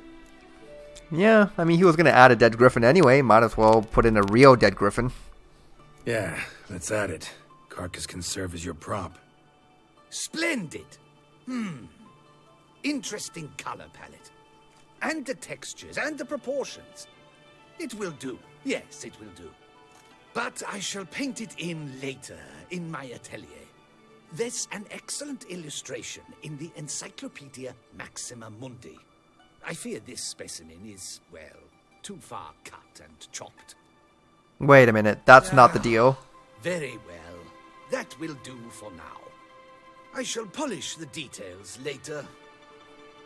Yeah, I mean, he was going to add a dead griffin anyway. Might as well put in a real dead griffin. Yeah, let's add it. Carcass can serve as your prop. Splendid. Interesting color palette. And the textures and the proportions. It will do. Yes, it will do. But I shall paint it in later, in my atelier. There's an excellent illustration in the Encyclopedia Maxima Mundi. I fear this specimen is, well, too far cut and chopped. Wait a minute, that's not the deal. Very well. That will do for now. I shall polish the details later.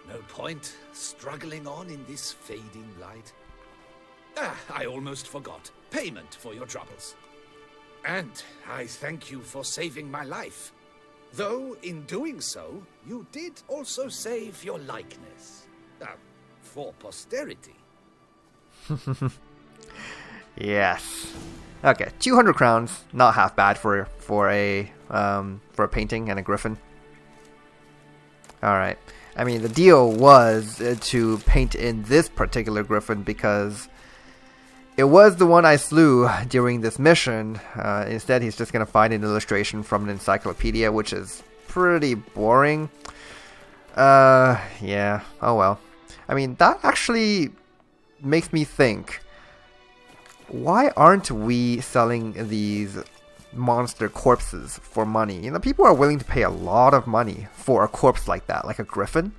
No point struggling on in this fading light. I almost forgot. Payment for your troubles. And I thank you for saving my life. Though, in doing so, you did also save your likeness. For posterity. Yes. Okay, 200 crowns. Not half bad for a painting and a griffin. Alright. I mean, the deal was to paint in this particular griffin because it was the one I slew during this mission. Instead, he's just going to find an illustration from an encyclopedia, which is pretty boring. Yeah. Oh well. I mean, that actually makes me think, why aren't we selling these monster corpses for money? You know, people are willing to pay a lot of money for a corpse like that, like a griffin.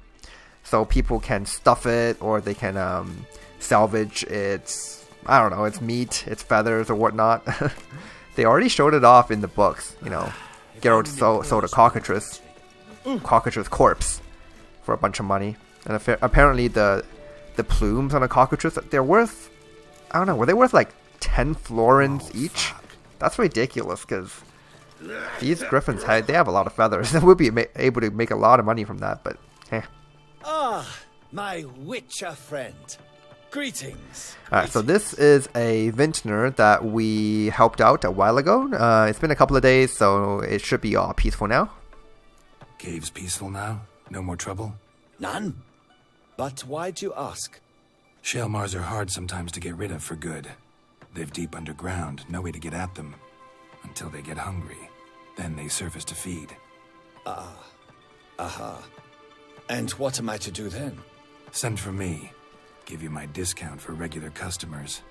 So people can stuff it, or they can salvage its, I don't know, its meat, its feathers, or whatnot. They already showed it off in the books, you know. Geralt sold a cockatrice corpse for a bunch of money. And apparently the plumes on a cockatrice, they're worth, I don't know, were they worth like 10 florins each? That's ridiculous, because these griffins, they have a lot of feathers. They would be able to make a lot of money from that, but eh. Ah, my witcher friend. Greetings. Alright, so this is a vintner that we helped out a while ago. It's been a couple of days, so it should be all peaceful now. Cave's peaceful now? No more trouble? None. But why'd you ask? Shale Mars are hard sometimes to get rid of for good. Live deep underground, no way to get at them. Until they get hungry. Then they surface to feed. Aha. And what am I to do then? Send for me. Give you my discount for regular customers.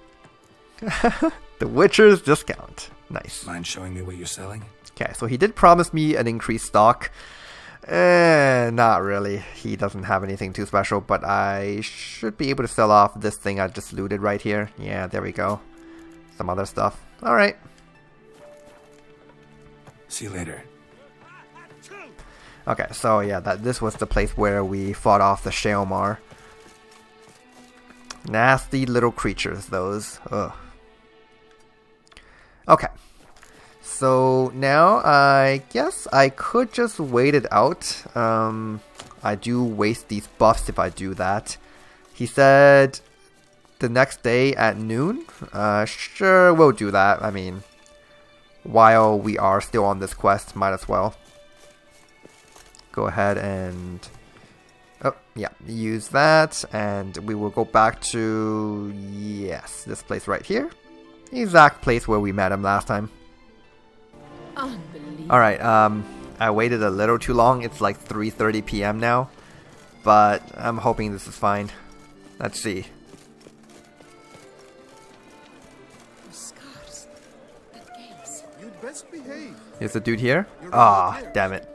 The Witcher's discount. Nice. Mind showing me what you're selling? Okay, so he did promise me an increased stock. Not really. He doesn't have anything too special, but I should be able to sell off this thing I just looted right here. Yeah, there we go. Some other stuff. Alright. See you later. Okay, so yeah, this was the place where we fought off the Shaelmar. Nasty little creatures, those. Ugh. Okay. So now I guess I could just wait it out. I do waste these buffs if I do that. He said the next day at noon. Sure, we'll do that. I mean, while we are still on this quest, might as well. Go ahead and... oh, yeah, use that. And we will go back to... yes, this place right here. The exact place where we met him last time. Alright, I waited a little too long. It's like 3:30 p.m. now. But I'm hoping this is fine. Let's see. Best behave. Here's the dude here. Ah, damn it.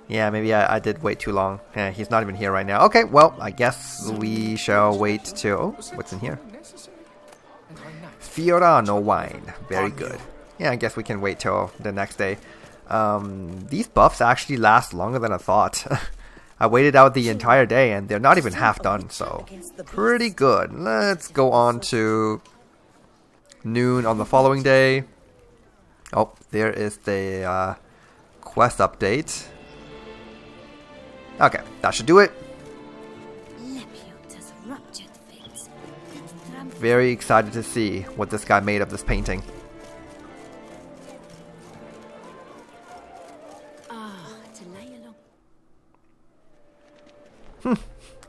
Yeah, maybe I did wait too long. Yeah, he's not even here right now. Okay, well, I guess we shall wait till... Oh, what's in here? Fiorano wine. Very good. Yeah, I guess we can wait till the next day. These buffs actually last longer than I thought. I waited out the entire day and they're not even half done, so pretty good. Let's go on to noon on the following day. Oh, there is the quest update. Okay, that should do it. Very excited to see what this guy made of this painting.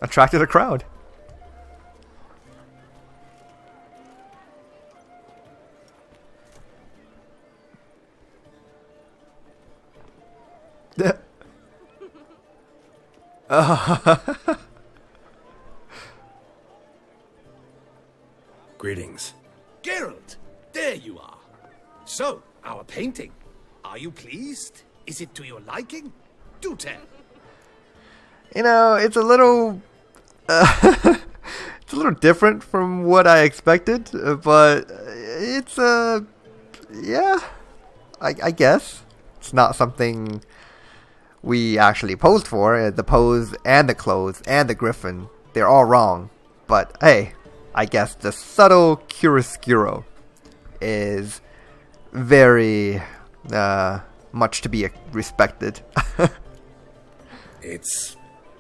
Attracted a crowd. Greetings. Geralt, there you are. So, our painting. Are you pleased? Is it to your liking? Do tell. You know, it's a little... it's a little different from what I expected, but it's yeah, I guess. It's not something we actually posed for. The pose and the clothes and the griffin, they're all wrong. But hey, I guess the subtle chiaroscuro is very much to be respected. It's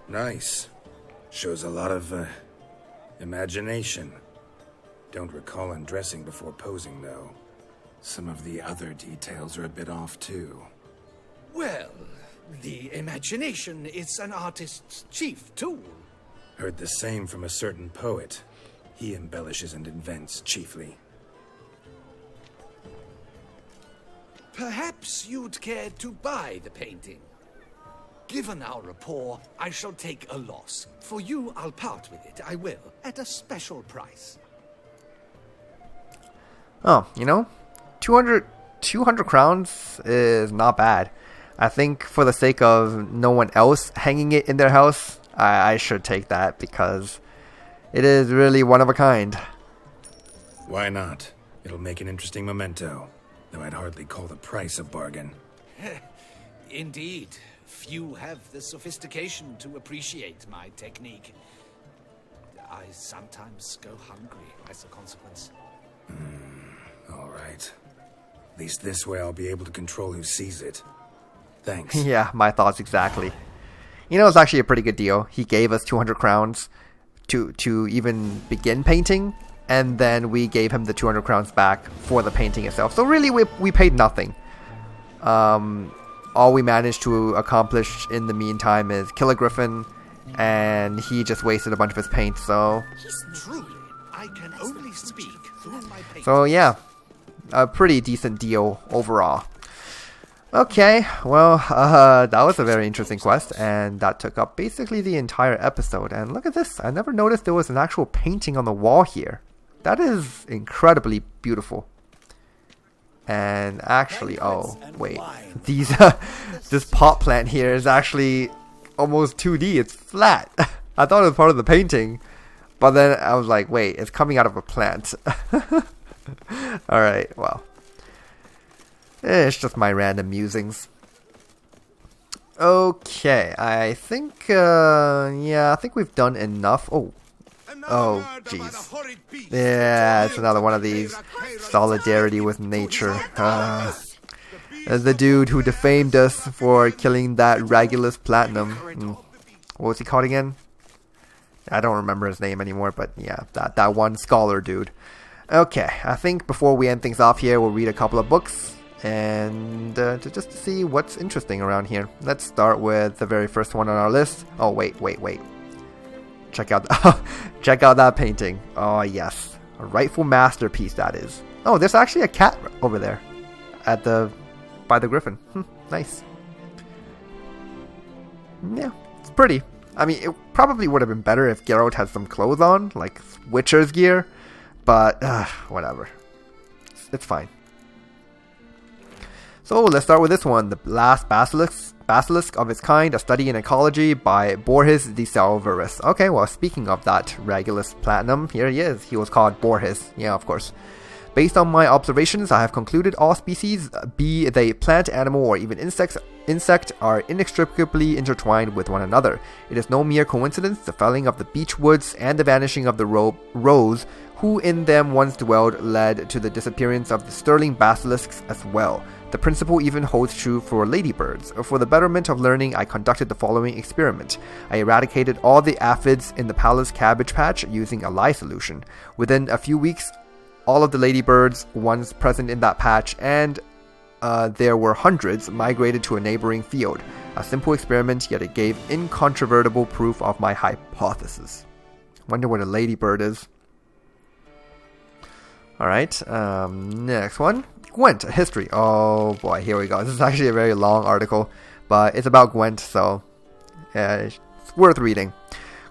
nice. Shows a lot of imagination. Don't recall undressing before posing, though. Some of the other details are a bit off, too. Well, the imagination is an artist's chief tool. Heard the same from a certain poet. He embellishes and invents, chiefly. Perhaps you'd care to buy the painting. Given our rapport, I shall take a loss. For you, I'll part with it. I will, at a special price. Oh, you know, 200 crowns is not bad. I think for the sake of no one else hanging it in their house, I should take that because it is really one of a kind. Why not? It'll make an interesting memento, though I'd hardly call the price a bargain. Indeed. Few have the sophistication to appreciate my technique. I sometimes go hungry as a consequence. All right. At least this way I'll be able to control who sees it. Thanks. Yeah, my thoughts exactly. You know, it's actually a pretty good deal. He gave us 200 crowns to even begin painting, and then we gave him the 200 crowns back for the painting itself. So really, we paid nothing. All we managed to accomplish in the meantime is kill a griffin, and he just wasted a bunch of his paint, so... Truly, I can only speak through my paint. So yeah, a pretty decent deal overall. Okay, well, that was a very interesting quest, and that took up basically the entire episode. And look at this, I never noticed there was an actual painting on the wall here. That is incredibly beautiful. And actually, oh wait, this pot plant here is actually almost 2D. It's flat. I thought it was part of the painting, but then I was like, wait, it's coming out of a plant. All right, well, it's just my random musings. Okay, I think yeah, I think we've done enough. Oh, jeez. Yeah, it's another one of these. Solidarity with nature. The dude who defamed us for killing that Regulus Platinum. What was he called again? I don't remember his name anymore, but yeah, that one scholar dude. Okay, I think before we end things off here, we'll read a couple of books and just to see what's interesting around here. Let's start with the very first one on our list. Oh, wait. Check out that painting. Oh, yes. A rightful masterpiece, that is. Oh, there's actually a cat over there by the griffin. Nice. Yeah, it's pretty. I mean, it probably would have been better if Geralt had some clothes on, like Witcher's gear, but whatever. It's fine. So let's start with this one, The Last Basilisk of Its Kind, A Study in Ecology by Borges de Salvaris. Okay, well, speaking of that Regulus Platinum, here he is. He was called Borges. Yeah, of course. Based on my observations, I have concluded all species, be they plant, animal, or even insect, are inextricably intertwined with one another. It is no mere coincidence, the felling of the beech woods and the vanishing of the rose, who in them once dwelled, led to the disappearance of the sterling basilisks as well. The principle even holds true for ladybirds. For the betterment of learning, I conducted the following experiment. I eradicated all the aphids in the palace cabbage patch using a lye solution. Within a few weeks, all of the ladybirds once present in that patch, and there were hundreds, migrated to a neighboring field. A simple experiment, yet it gave incontrovertible proof of my hypothesis. Wonder what a ladybird is. Alright, next one. Gwent, a history. Oh boy, here we go. This is actually a very long article, but it's about Gwent, so it's worth reading.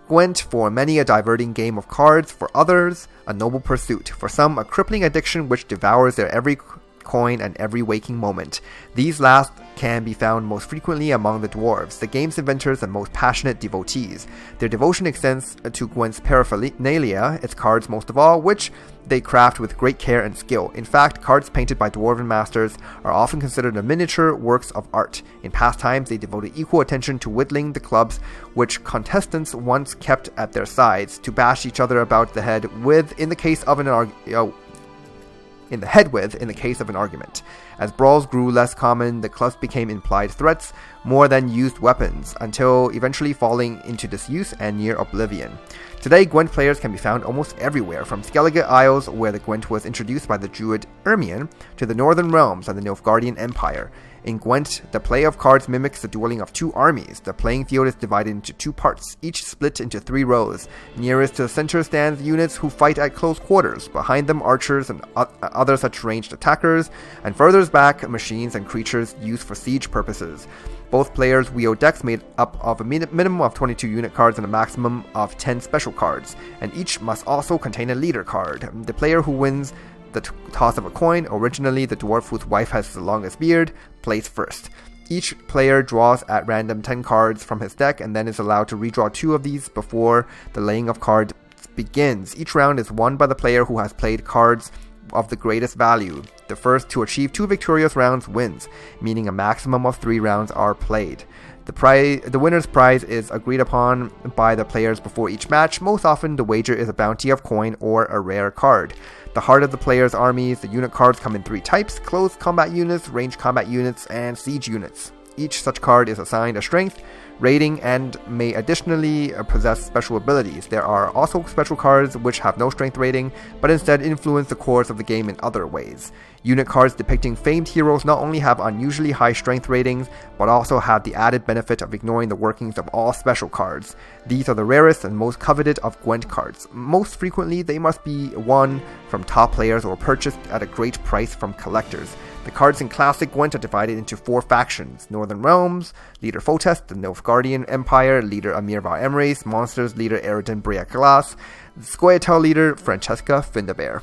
Gwent, for many a diverting game of cards, for others a noble pursuit, for some a crippling addiction which devours their every coin and every waking moment. These last can be found most frequently among the dwarves, the game's inventors and most passionate devotees. Their devotion extends to Gwent's paraphernalia, its cards most of all, which they craft with great care and skill. In fact, cards painted by dwarven masters are often considered miniature works of art. In past times, they devoted equal attention to whittling the clubs which contestants once kept at their sides, to bash each other about the head with, in the case of an argument. As brawls grew less common, the clubs became implied threats more than used weapons, until eventually falling into disuse and near oblivion. Today, Gwent players can be found almost everywhere, from Skellige Isles, where the Gwent was introduced by the Druid Ermion, to the Northern Realms and the Nilfgaardian Empire. In Gwent, the play of cards mimics the dueling of two armies. The playing field is divided into two parts, each split into 3 rows. Nearest to the center stands units who fight at close quarters. Behind them, archers and other such ranged attackers, and further back, machines and creatures used for siege purposes. Both players wield decks made up of a minimum of 22 unit cards and a maximum of 10 special cards, and each must also contain a leader card. The player who wins the toss of a coin, originally the dwarf whose wife has the longest beard, plays first. Each player draws at random 10 cards from his deck and then is allowed to redraw 2 of these before the laying of cards begins. Each round is won by the player who has played cards of the greatest value. The first to achieve 2 victorious rounds wins, meaning a maximum of 3 rounds are played. The winner's prize is agreed upon by the players before each match. Most often, the wager is a bounty of coin or a rare card. The heart of the player's armies, the unit cards come in 3 types: close combat units, ranged combat units, and siege units. Each such card is assigned a strength rating and may additionally possess special abilities. There are also special cards which have no strength rating, but instead influence the course of the game in other ways. Unit cards depicting famed heroes not only have unusually high strength ratings, but also have the added benefit of ignoring the workings of all special cards. These are the rarest and most coveted of Gwent cards. Most frequently, they must be won from top players or purchased at a great price from collectors. The cards in classic Gwent are divided into 4 factions: Northern Realms, leader Foltest, the Nilfgaardian Empire, leader Amir var Emreis, Monsters, leader Eridan Breaglas, Scoia'tael, leader Francesca Findabair.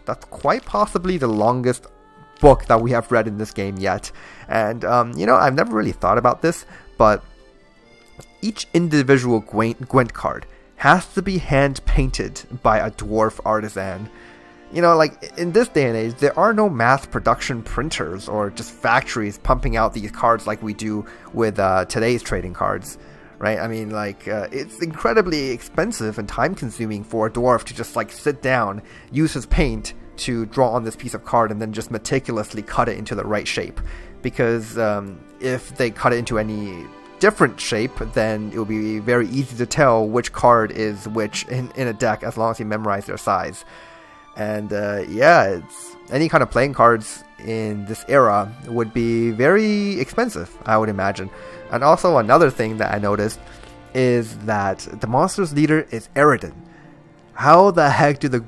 That's quite possibly the longest book that we have read in this game yet. And, I've never really thought about this, but each individual Gwent card has to be hand-painted by a dwarf artisan. In this day and age, there are no mass production printers or just factories pumping out these cards like we do with today's trading cards, right? It's incredibly expensive and time-consuming for a dwarf to just, sit down, use his paint to draw on this piece of card and then just meticulously cut it into the right shape. Because if they cut it into any different shape, then it will be very easy to tell which card is which in a deck as long as you memorize their size. And it's any kind of playing cards in this era would be very expensive, I would imagine. And also another thing that I noticed is that the monster's leader is Eridan. How the heck do the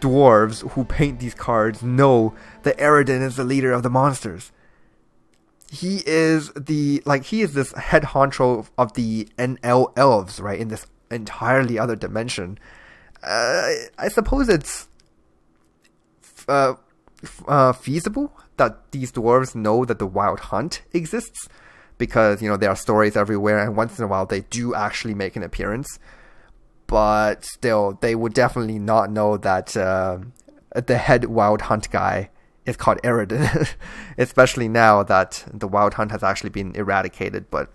dwarves who paint these cards know that Eridan is the leader of the monsters? He is this head honcho of the NL elves, right, in this entirely other dimension. I suppose it's feasible that these dwarves know that the Wild Hunt exists, because, you know, there are stories everywhere, and once in a while they do actually make an appearance. But still, they would definitely not know that the head Wild Hunt guy is called Eridan, especially now that the Wild Hunt has actually been eradicated. But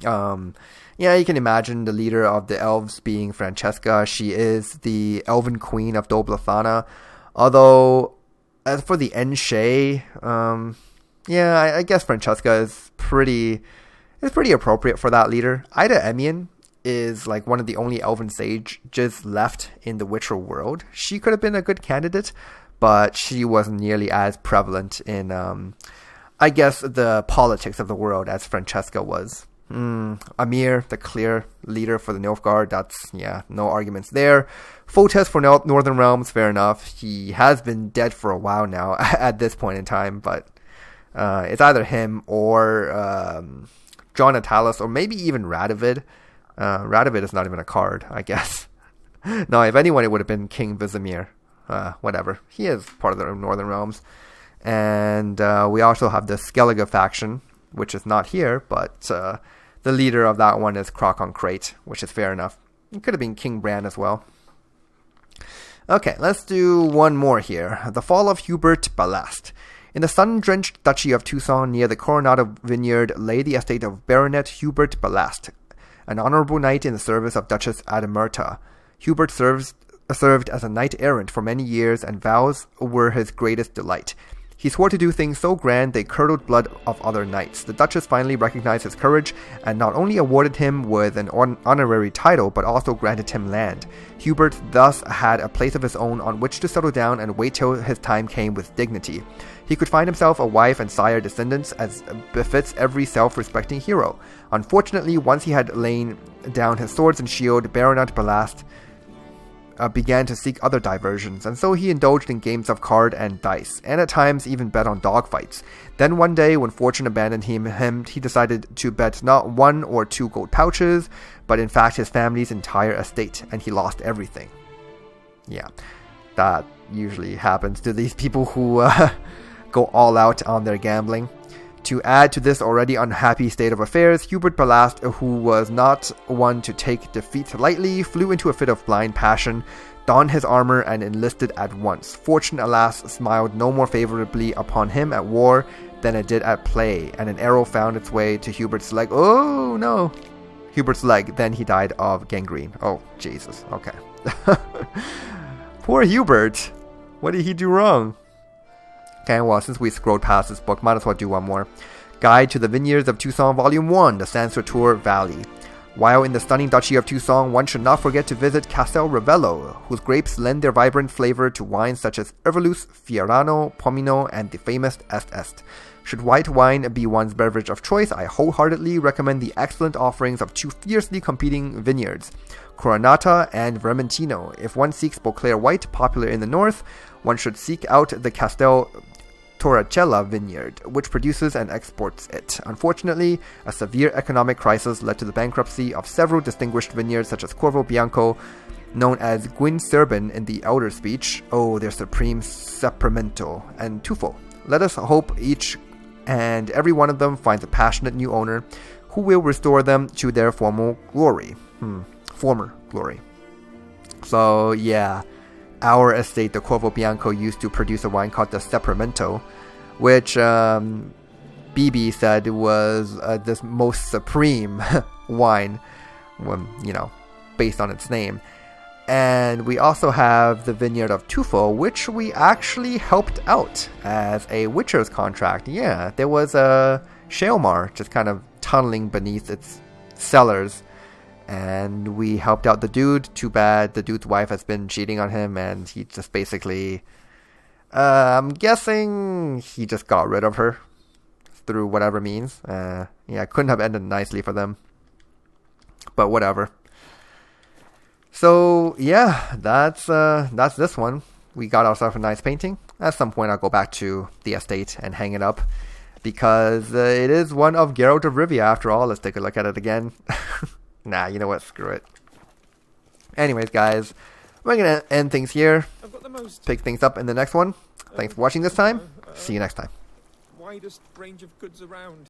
yeah, you can imagine the leader of the elves being Francesca. She is the elven queen of Doblathana. Although, as for the Enshe, yeah, I guess Francesca is pretty appropriate for that leader. Ida Emian is like one of the only elven sages left in the Witcher world. She could have been a good candidate, but she wasn't nearly as prevalent in, I guess, the politics of the world as Francesca was. Amir, the clear leader for the Nilfgaard, that's, yeah, no arguments there. Photes for Northern Realms, fair enough. He has been dead for a while now at this point in time, but it's either him or John Atalis, or maybe even Radovid. Radovid is not even a card, I guess. No, if anyone, it would have been King Vizimir. Whatever. He is part of the Northern Realms. And we also have the Skellige faction, which is not here, but the leader of that one is Krokon Crate, which is fair enough. It could have been King Bran as well. Okay, let's do one more here. The Fall of Hubert Ballast. In the sun-drenched duchy of Toussaint, near the Coronado Vineyard, lay the estate of Baronet Hubert Ballast, an honorable knight in the service of Duchess Adamerta. Hubert served as a knight-errant for many years, and vows were his greatest delight. He swore to do things so grand they curdled blood of other knights. The Duchess finally recognized his courage, and not only awarded him with an honorary title, but also granted him land. Hubert thus had a place of his own on which to settle down and wait till his time came with dignity. He could find himself a wife and sire descendants, as befits every self-respecting hero. Unfortunately, once he had lain down his swords and shield, Baronet Ballast began to seek other diversions, and so he indulged in games of card and dice, and at times even bet on dogfights. Then one day, when fortune abandoned him, he decided to bet not 1 or 2 gold pouches, but in fact his family's entire estate, and he lost everything. Yeah, that usually happens to these people who go all out on their gambling. To add to this already unhappy state of affairs, Hubert Ballast, who was not one to take defeat lightly, flew into a fit of blind passion, donned his armor, and enlisted at once. Fortune, alas, smiled no more favorably upon him at war than it did at play, and an arrow found its way to Hubert's leg. Oh, no! Hubert's leg, then he died of gangrene. Oh, Jesus. Okay. Poor Hubert. What did he do wrong? Okay, well, since we scrolled past this book, might as well do one more. Guide to the Vineyards of Toussaint, Volume 1, the Sancertour Valley. While in the stunning Duchy of Toussaint, one should not forget to visit Castel Ravello, whose grapes lend their vibrant flavor to wines such as Ervelus, Fiorano, Pomino, and the famous Est. Should white wine be one's beverage of choice, I wholeheartedly recommend the excellent offerings of 2 fiercely competing vineyards, Coronata and Vermentino. If one seeks Beauclair White, popular in the north, one should seek out the Castel Torricella vineyard, which produces and exports it. Unfortunately, a severe economic crisis led to the bankruptcy of several distinguished vineyards such as Corvo Bianco, known as Gwynserbin in the Elder Speech, their supreme Sapramento, and Tufo. Let us hope each and every one of them finds a passionate new owner who will restore them to their former glory. So, yeah. Our estate, the Corvo Bianco, used to produce a wine called the Sapramento, which BB said was this most supreme wine, based on its name. And we also have the vineyard of Tufo, which we actually helped out as a Witcher's contract. Yeah, there was a Shaelmar just kind of tunneling beneath its cellars. And we helped out the dude. Too bad the dude's wife has been cheating on him, and he just basically, I'm guessing he just got rid of her through whatever means. Couldn't have ended nicely for them. But whatever. So yeah, that's this one. We got ourselves a nice painting. At some point, I'll go back to the estate and hang it up, because it is one of Geralt of Rivia after all. Let's take a look at it again. Nah, you know what? Screw it. Anyways, guys, we're going to end things here. Pick things up in the next one. Thanks for watching this time. See you next time. Widest range of goods around.